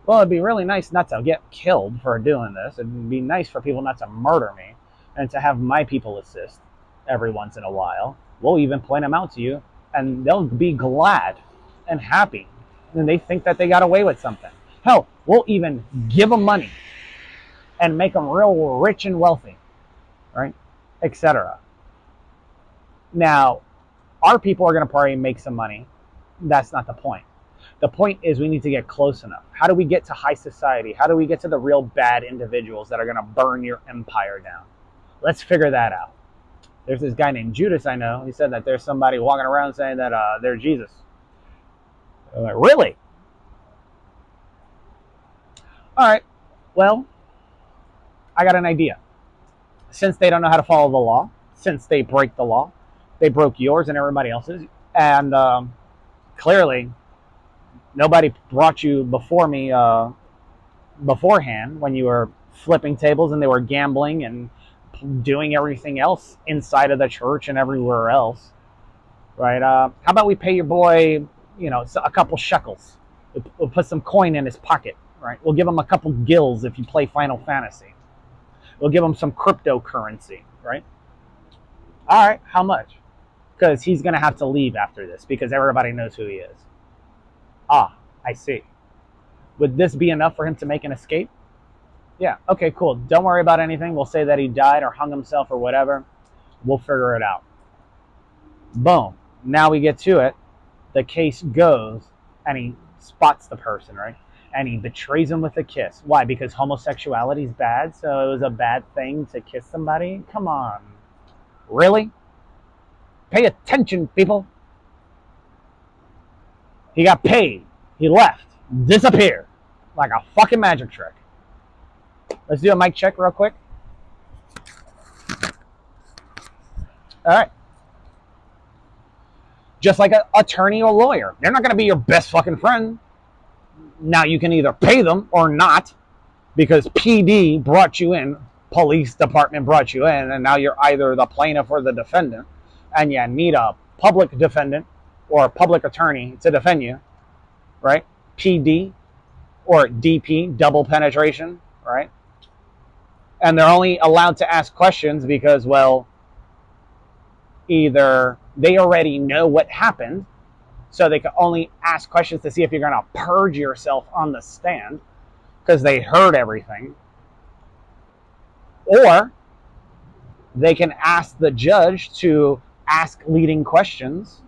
Well, it'd be really nice not to get killed for doing this. It'd be nice for people not to murder me and to have my people assist every once in a while. We'll even point them out to you, and they'll be glad and happy. And they think that they got away with something. Hell, we'll even give them money and make them real rich and wealthy, right? Etc. Now, our people are going to probably make some money. That's not the point. The point is we need to get close enough. How do we get to high society? How do we get to the real bad individuals that are going to burn your empire down? Let's figure that out. There's this guy named Judas I know. He said that there's somebody walking around saying that they're Jesus. I'm like, really? All right. Well, I got an idea. Since they don't know how to follow the law, since they break the law, they broke yours and everybody else's, and clearly nobody brought you before me beforehand when you were flipping tables and they were gambling and doing everything else inside of the church and everywhere else, right? How about we pay your boy, a couple shekels? We'll put some coin in his pocket, right? We'll give him a couple gills if you play Final Fantasy. We'll give him some cryptocurrency, right? All right, how much? Because he's going to have to leave after this because everybody knows who he is. Ah, I see. Would this be enough for him to make an escape? Yeah, okay, cool. Don't worry about anything. We'll say that he died or hung himself or whatever. We'll figure it out. Boom. Now we get to it. The case goes, and he spots the person, right? And he betrays him with a kiss. Why? Because homosexuality is bad, so it was a bad thing to kiss somebody? Come on. Really? Pay attention, people. He got paid. He left. Disappeared. Like a fucking magic trick. Let's do a mic check real quick. All right. Just like an attorney or lawyer. They're not going to be your best fucking friend. Now you can either pay them or not, because PD brought you in, police department brought you in, and now you're either the plaintiff or the defendant, and you need a public defendant or a public attorney to defend you, right? PD or DP, double penetration, right? And they're only allowed to ask questions because, well, either they already know what happened, so they can only ask questions to see if you're going to purge yourself on the stand because they heard everything, or they can ask the judge to ask leading questions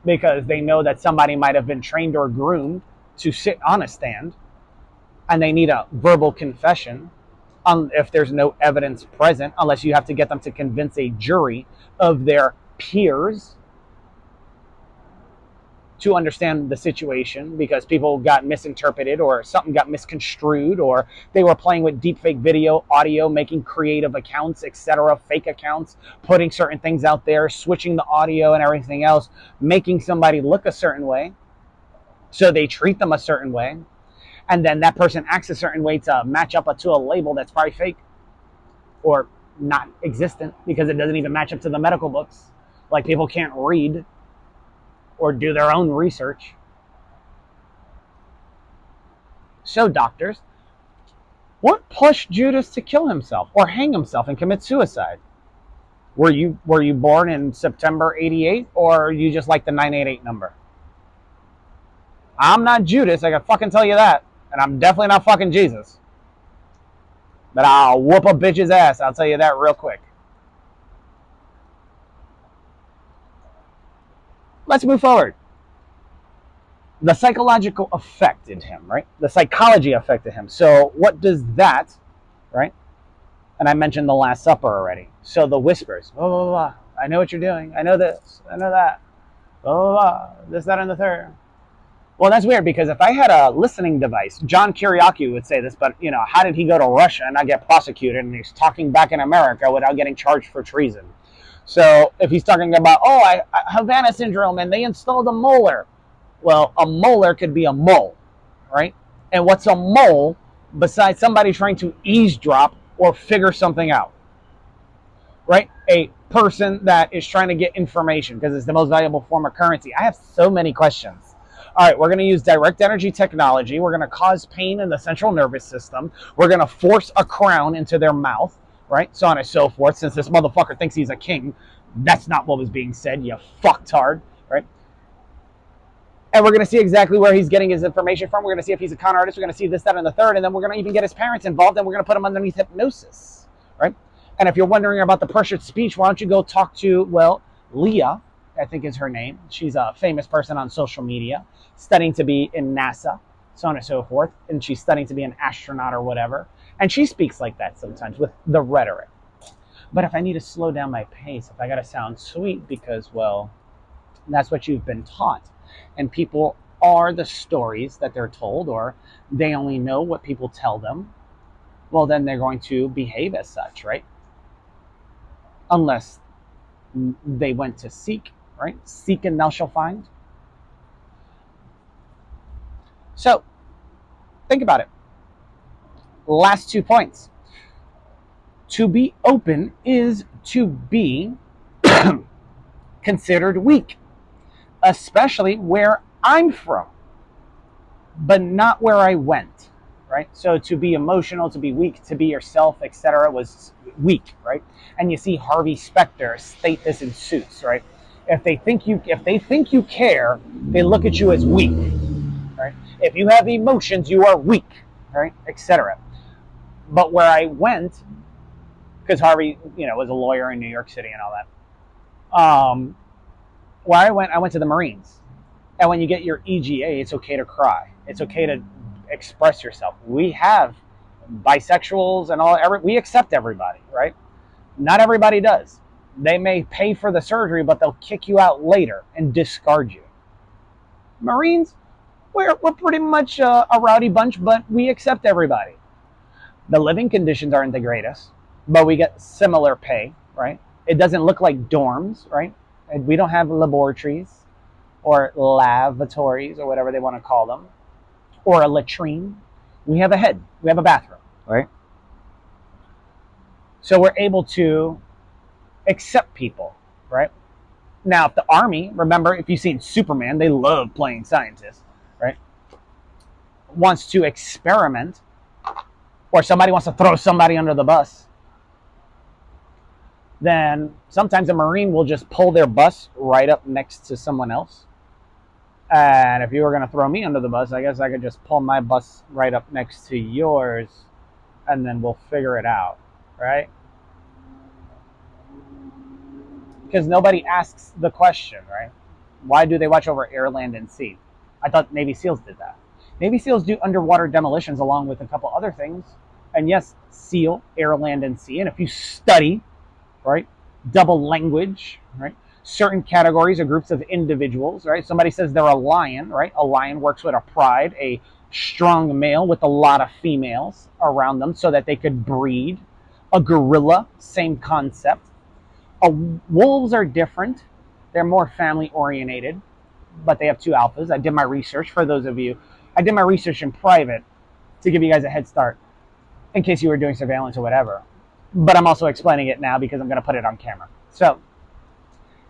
because they know that somebody might have been trained or groomed to sit on a stand, and they need a verbal confession if there's no evidence present, unless you have to get them to convince a jury of their peers to understand the situation, because people got misinterpreted or something got misconstrued, or they were playing with deepfake video, audio, making creative accounts, etc., fake accounts, putting certain things out there, switching the audio and everything else, making somebody look a certain way, so they treat them a certain way, and then that person acts a certain way to match up to a label that's probably fake or not existent because it doesn't even match up to the medical books. Like, people can't read or do their own research. So, doctors, what pushed Judas to kill himself or hang himself and commit suicide? Were you born in September 88, or you just like the 988 number? I'm not Judas, I can fucking tell you that. And I'm definitely not fucking Jesus. But I'll whoop a bitch's ass, I'll tell you that real quick. Let's move forward. The psychological affected him, right? The psychology affected him. So what does that, right? And I mentioned the Last Supper already. So the whispers, blah, blah, blah. I know what you're doing. I know this. I know that. Blah, blah, blah. This, that, and the third. Well, that's weird, because if I had a listening device, John Kiriakou would say this, but, you know, how did he go to Russia and not get prosecuted, and he's talking back in America without getting charged for treason? So if he's talking about, Havana syndrome, and they installed a molar. Well, a molar could be a mole, right? And what's a mole besides somebody trying to eavesdrop or figure something out, right? A person that is trying to get information because it's the most valuable form of currency. I have so many questions. All right, we're going to use direct energy technology. We're going to cause pain in the central nervous system. We're going to force a crown into their mouth, right? So on and so forth. Since this motherfucker thinks he's a king, that's not what was being said, you fucktard, right? And we're going to see exactly where he's getting his information from. We're going to see if he's a con artist. We're going to see this, that, and the third. And then we're going to even get his parents involved, and we're going to put him underneath hypnosis, right? And if you're wondering about the pressured speech, why don't you go talk to, well, Leah, I think is her name. She's a famous person on social media, studying to be in NASA, so on and so forth. And she's studying to be an astronaut or whatever. And she speaks like that sometimes with the rhetoric. But if I need to slow down my pace, if I got to sound sweet because, well, that's what you've been taught. And people are the stories that they're told, or they only know what people tell them. Well, then they're going to behave as such, right? Unless they went to seek, right? Seek and thou shalt find. So, think about it. Last 2 points. To be open is to be considered weak, especially where I'm from, but not where I went, right? So to be emotional, to be weak, to be yourself, etc., was weak, right? And you see Harvey Specter state this in Suits, right? If they think you care, they look at you as weak, right? If you have emotions, you are weak, right? Etc. But where I went, because Harvey, was a lawyer in New York City and all that. Where I went to the Marines. And when you get your EGA, it's okay to cry. It's okay to express yourself. We have bisexuals and all. We accept everybody, right? Not everybody does. They may pay for the surgery, but they'll kick you out later and discard you. Marines, we're pretty much a rowdy bunch, but we accept everybody. The living conditions aren't the greatest, but we get similar pay, right? It doesn't look like dorms, right? And we don't have laboratories or lavatories or whatever they want to call them, or a latrine. We have a head. We have a bathroom, right? So we're able to accept people, right? Now, if the Army, remember, if you've seen Superman, they love playing scientists, right? Wants to experiment, or somebody wants to throw somebody under the bus, then sometimes a Marine will just pull their bus right up next to someone else. And if you were going to throw me under the bus, I guess I could just pull my bus right up next to yours, and then we'll figure it out, right? Because nobody asks the question, right? Why do they watch over air, land, and sea? I thought Navy SEALs did that. Navy SEALs do underwater demolitions along with a couple other things. And yes, SEAL, air, land, and sea. And if you study, right, double language, right, certain categories or groups of individuals, right? Somebody says they're a lion, right? A lion works with a pride, a strong male with a lot of females around them so that they could breed. A gorilla, same concept. Wolves are different. They're more family oriented, but they have two alphas. I did my research for those of you. I did my research in private to give you guys a head start in case you were doing surveillance or whatever. But I'm also explaining it now because I'm going to put it on camera. So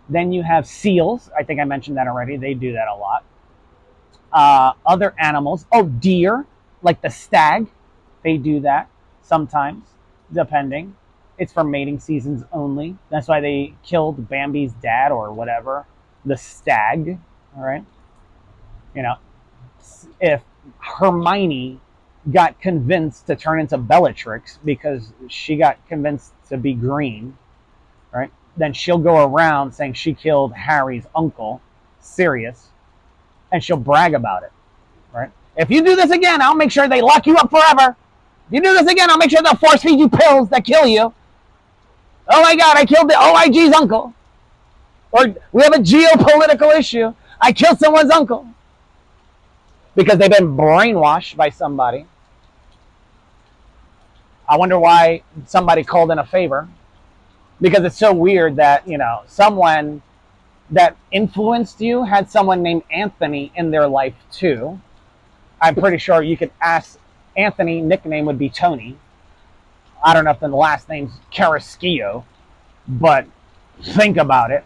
then you have seals. I think I mentioned that already. They do that a lot. Other animals. Oh, deer, like the stag. They do that sometimes, depending. It's for mating seasons only. That's why they killed Bambi's dad or whatever, the stag. All right. If Hermione got convinced to turn into Bellatrix because she got convinced to be green, right? Then she'll go around saying she killed Harry's uncle, Sirius, and she'll brag about it, right? If you do this again, I'll make sure they lock you up forever. If you do this again, I'll make sure they'll force feed you pills that kill you. Oh my God, I killed the OIG's uncle. Or we have a geopolitical issue. I killed someone's uncle. Because they've been brainwashed by somebody. I wonder why somebody called in a favor. Because it's so weird that, someone that influenced you had someone named Anthony in their life too. I'm pretty sure you could ask Anthony, nickname would be Tony. I don't know if the last name's Carrasquillo, but think about it.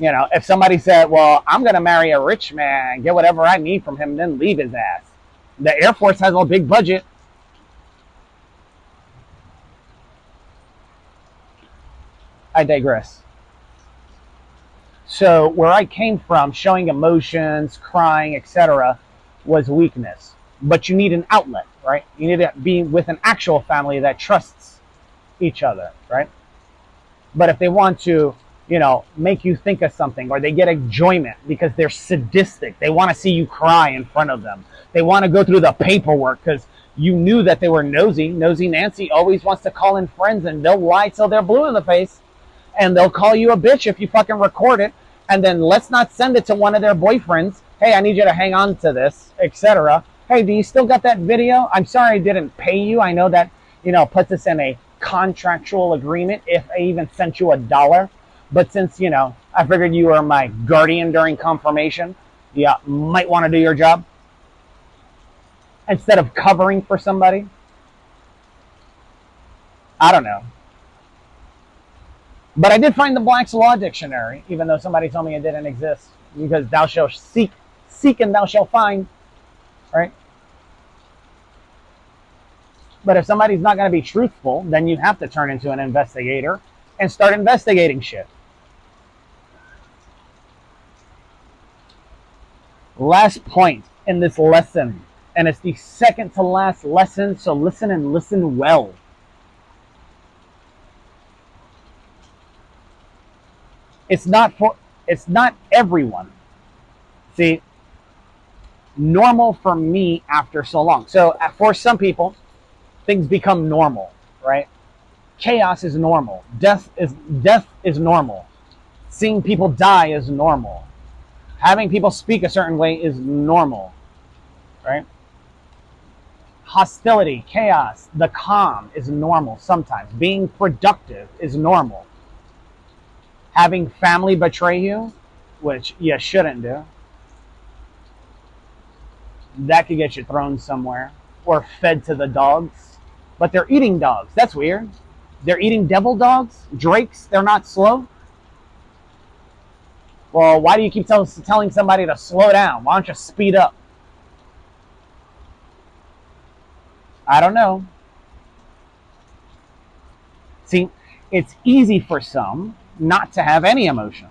If somebody said, well, I'm going to marry a rich man, get whatever I need from him, then leave his ass. The Air Force has a big budget. I digress. So where I came from, showing emotions, crying, etc., was weakness. But you need an outlet, right? You need to be with an actual family that trusts each other, right? But if they want to, make you think of something, or they get enjoyment because they're sadistic, they want to see you cry in front of them. They want to go through the paperwork because you knew that they were nosy. Nosy Nancy always wants to call in friends, and they'll lie till they're blue in the face. And they'll call you a bitch if you fucking record it. And then let's not send it to one of their boyfriends. Hey, I need you to hang on to this, etc. Hey, do you still got that video? I'm sorry I didn't pay you. I know that, puts us in a contractual agreement if I even sent you $1. But since, I figured you were my guardian during confirmation, you might want to do your job instead of covering for somebody. I don't know. But I did find the Black's Law Dictionary, even though somebody told me it didn't exist, because thou shalt seek and thou shalt find, right? But if somebody's not going to be truthful, then you have to turn into an investigator and start investigating shit. Last point in this lesson, and it's the second to last lesson, so listen and listen well. It's not everyone. See, normal for me after so long. So for some people, things become normal, right? Chaos is normal. Death is normal. Seeing people die is normal. Having people speak a certain way is normal, right? Hostility, chaos, the calm is normal sometimes. Being productive is normal. Having family betray you, which you shouldn't do, that could get you thrown somewhere or fed to the dogs. But they're eating dogs. That's weird. They're eating devil dogs, drakes. They're not slow. Well, why do you keep telling somebody to slow down? Why don't you speed up? I don't know. See, it's easy for some not to have any emotions,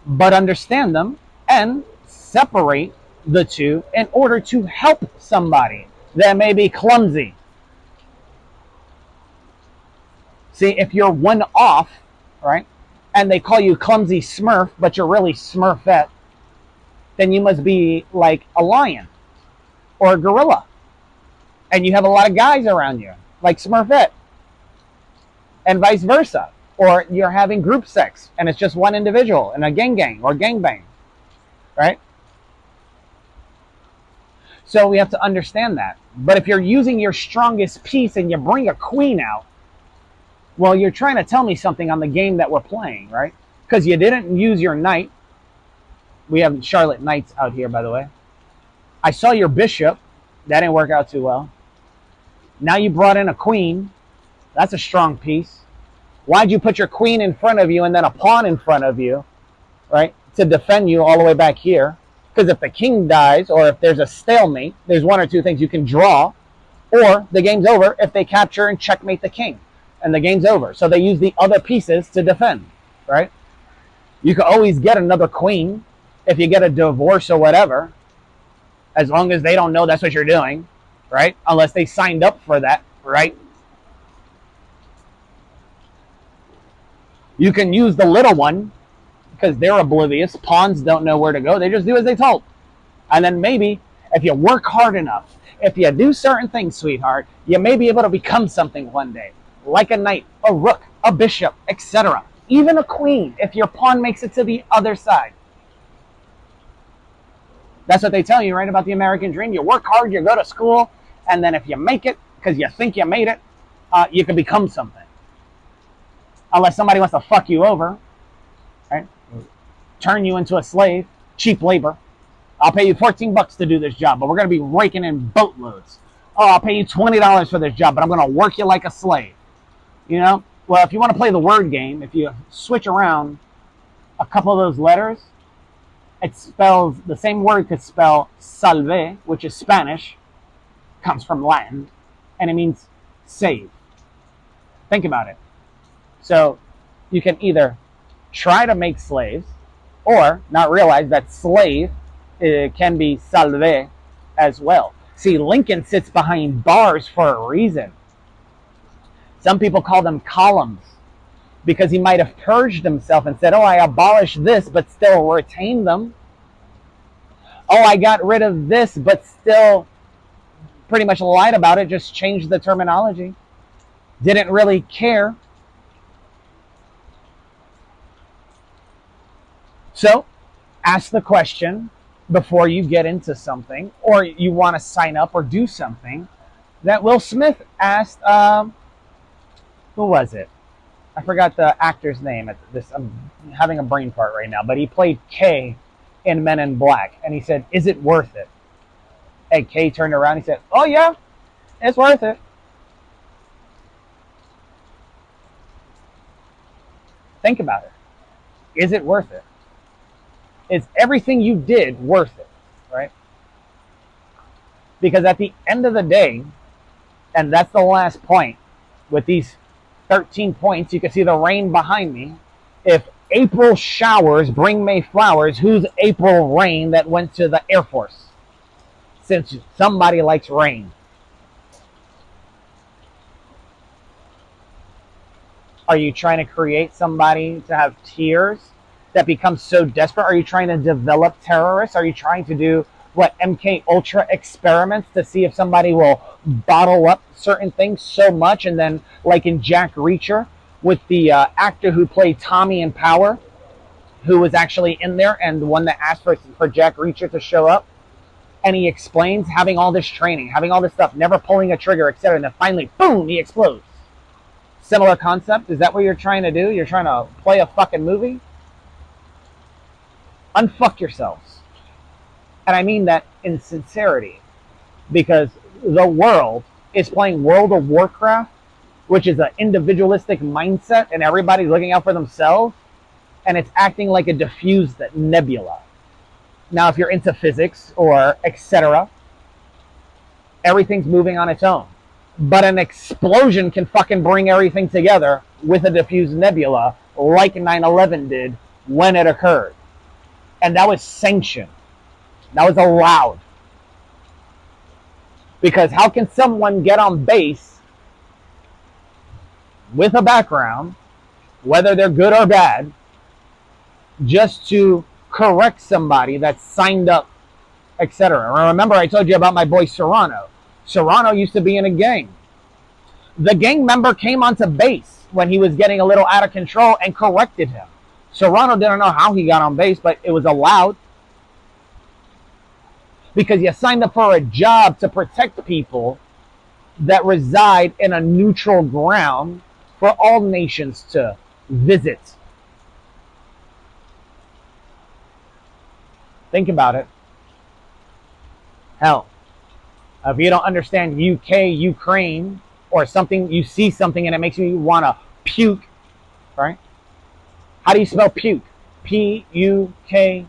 but understand them and separate the two in order to help somebody that may be clumsy. See, if you're one off, right, and they call you clumsy Smurf, but you're really Smurfette, then you must be like a lion or a gorilla. And you have a lot of guys around you, like Smurfette, and vice versa. Or you're having group sex, and it's just one individual in a gang or gangbang, right? So we have to understand that. But if you're using your strongest piece and you bring a queen out, well, you're trying to tell me something on the game that we're playing, right? Because you didn't use your knight. We have Charlotte Knights out here, by the way. I saw your bishop. That didn't work out too well. Now you brought in a queen. That's a strong piece. Why'd you put your queen in front of you and then a pawn in front of you, right, to defend you all the way back here? Because if the king dies or if there's a stalemate, there's one or two things you can draw, or the game's over if they capture and checkmate the king, and the game's over. So they use the other pieces to defend, right? You can always get another queen if you get a divorce or whatever, as long as they don't know that's what you're doing, right? Unless they signed up for that, right? You can use the little one because they're oblivious. Pawns don't know where to go. They just do as they told. And then maybe if you work hard enough, if you do certain things, sweetheart, you may be able to become something one day, like a knight, a rook, a bishop, etc. Even a queen, if your pawn makes it to the other side. That's what they tell you, right, about the American dream. You work hard, you go to school, and then if you make it, because you think you made it, you can become something. Unless somebody wants to fuck you over, right? Turn you into a slave, cheap labor. I'll pay you $14 to do this job, but we're going to be raking in boatloads. Oh, I'll pay you $20 for this job, but I'm going to work you like a slave. You know? Well, if you want to play the word game, if you switch around a couple of those letters, it spells, the same word could spell salve, which is Spanish, comes from Latin, and it means save. Think about it. So you can either try to make slaves or not realize that slave can be salve as well. See, Lincoln sits behind bars for a reason. Some people call them columns because he might have purged himself and said, oh, I abolished this, but still retained them. Oh, I got rid of this, but still pretty much lied about it, just changed the terminology. Didn't really care. So ask the question before you get into something or you want to sign up or do something that Will Smith asked, who was it? I forgot the actor's name. I'm having a brain fart right now, but he played K in Men in Black, and he said, is it worth it? And K turned around and he said, oh yeah, it's worth it. Think about it. Is it worth it? Is everything you did worth it, right? Because at the end of the day, and that's the last point, with these 13 points, you can see the rain behind me. If April showers bring May flowers. Who's April Rain that went to the Air Force? Since somebody likes rain. Are you trying to create somebody to have tears that becomes so desperate? Are you trying to develop terrorists? Are you trying to do what MK Ultra experiments to see if somebody will bottle up certain things so much, and then like in Jack Reacher with the actor who played Tommy in Power, who was actually in there and the one that asked for Jack Reacher to show up, and he explains having all this training, having all this stuff, never pulling a trigger, etc., and then finally, boom, he explodes. Similar concept. Is that what you're trying to do? You're trying to play a fucking movie? Unfuck yourselves. And I mean that in sincerity, because the world is playing World of Warcraft, which is an individualistic mindset and everybody's looking out for themselves, and it's acting like a diffused nebula. Now, if you're into physics or etc., everything's moving on its own. But an explosion can fucking bring everything together with a diffused nebula like 9/11 did when it occurred. And that was sanctioned. That was allowed. Because how can someone get on base with a background, whether they're good or bad, just to correct somebody that's signed up, etc.? Remember I told you about my boy Serrano. Serrano used to be in a gang. The gang member came onto base when he was getting a little out of control and corrected him. Serrano didn't know how he got on base, but it was allowed. Because you signed up for a job to protect people that reside in a neutral ground for all nations to visit. Think about it. Hell, if you don't understand UK, Ukraine, or something, you see something and it makes you want to puke, right? How do you spell puke? P-U-K-E?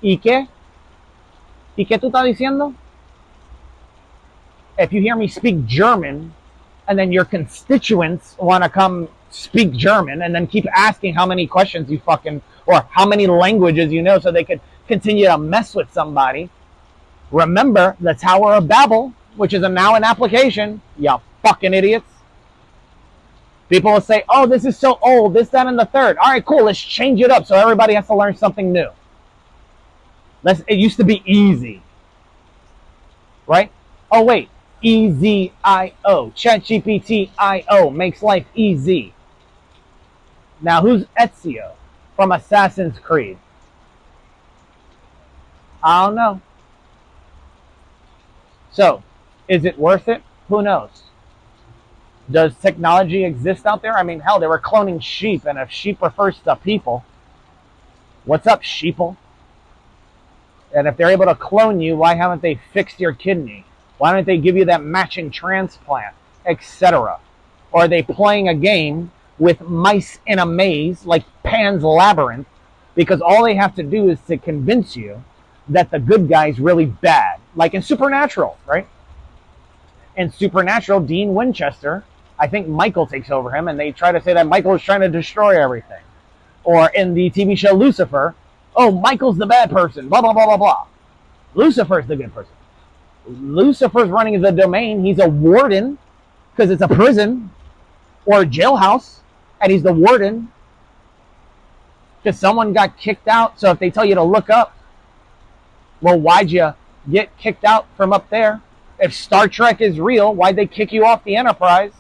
¿Y qué? ¿Y qué tú estás diciendo? If you hear me speak German, and then your constituents want to come speak German, and then keep asking how many questions you fucking, or how many languages you know, so they could continue to mess with somebody, remember the Tower of Babel, which is now an application, you fucking idiots. People will say, oh, this is so old, this, that, and the third. All right, cool, let's change it up so everybody has to learn something new. It used to be easy, right? Oh, wait, E-Z-I-O, ChatGPT-I-O makes life easy. Now, who's Ezio from Assassin's Creed? I don't know. So, is it worth it? Who knows? Does technology exist out there? I mean, hell, they were cloning sheep, and if sheep refers to people, what's up, sheeple? And if they're able to clone you, why haven't they fixed your kidney? Why don't they give you that matching transplant, etc.? Or are they playing a game with mice in a maze like Pan's Labyrinth, because all they have to do is to convince you that the good guy's really bad, like in Supernatural, right? In Supernatural, Dean Winchester, I think Michael takes over him, and they try to say that Michael is trying to destroy everything. Or in the TV show Lucifer, oh, Michael's the bad person, blah, blah, blah, blah, blah. Lucifer's the good person. Lucifer's running the domain. He's a warden, because it's a prison or a jailhouse, and he's the warden because someone got kicked out. So if they tell you to look up, well, why'd you get kicked out from up there? If Star Trek is real, why'd they kick you off the Enterprise?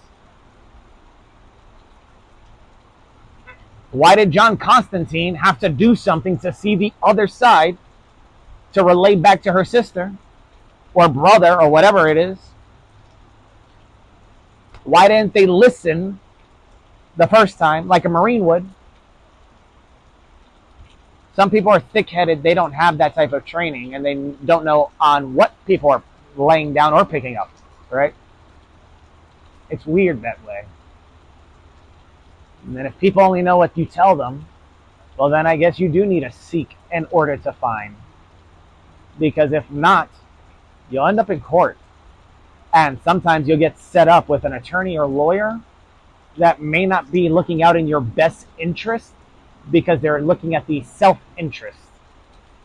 Why did John Constantine have to do something to see the other side to relate back to her sister or brother or whatever it is? Why didn't they listen the first time like a Marine would? Some people are thick-headed. They don't have that type of training, and they don't know on what people are laying down or picking up, right? It's weird that way. And then if people only know what you tell them, well, then I guess you do need to seek in order to find. Because if not, you'll end up in court. And sometimes you'll get set up with an attorney or lawyer that may not be looking out in your best interest because they're looking at the self-interest.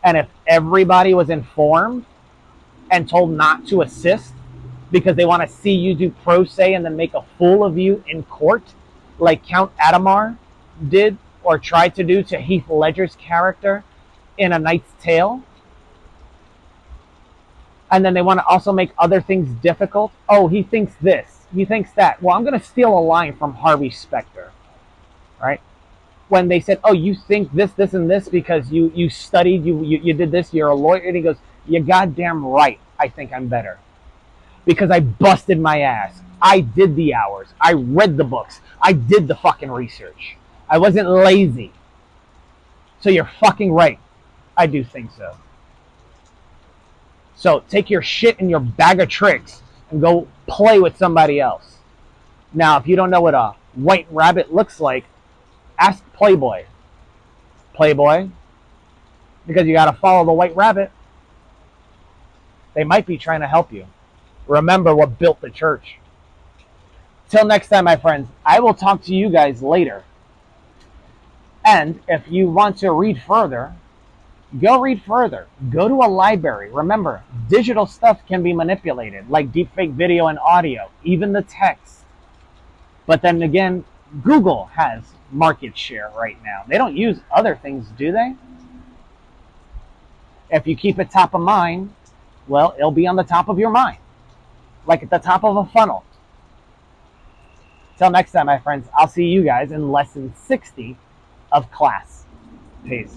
And if everybody was informed and told not to assist because they want to see you do pro se and then make a fool of you in court, like Count Adamar did or tried to do to Heath Ledger's character in A Knight's Tale, and then they want to also make other things difficult. Oh, he thinks this, he thinks that. Well, I'm going to steal a line from Harvey Specter, right? When they said, oh, you think this, this, and this because you studied, you did this, you're a lawyer. And he goes, you're goddamn right. I think I'm better because I busted my ass. I did the hours. I read the books. I did the fucking research. I wasn't lazy. So you're fucking right. I do think so. So take your shit and your bag of tricks and go play with somebody else. Now, if you don't know what a white rabbit looks like, ask Playboy. Playboy, because you got to follow the white rabbit. They might be trying to help you. Remember what built the church. Till next time, my friends, I will talk to you guys later. And if you want to read further, go read further. Go to a library. Remember, digital stuff can be manipulated, like deepfake video and audio, even the text. But then again, Google has market share right now. They don't use other things, do they? If you keep it top of mind, well, it'll be on the top of your mind, like at the top of a funnel. Till next time, my friends, I'll see you guys in lesson 60 of class. Peace.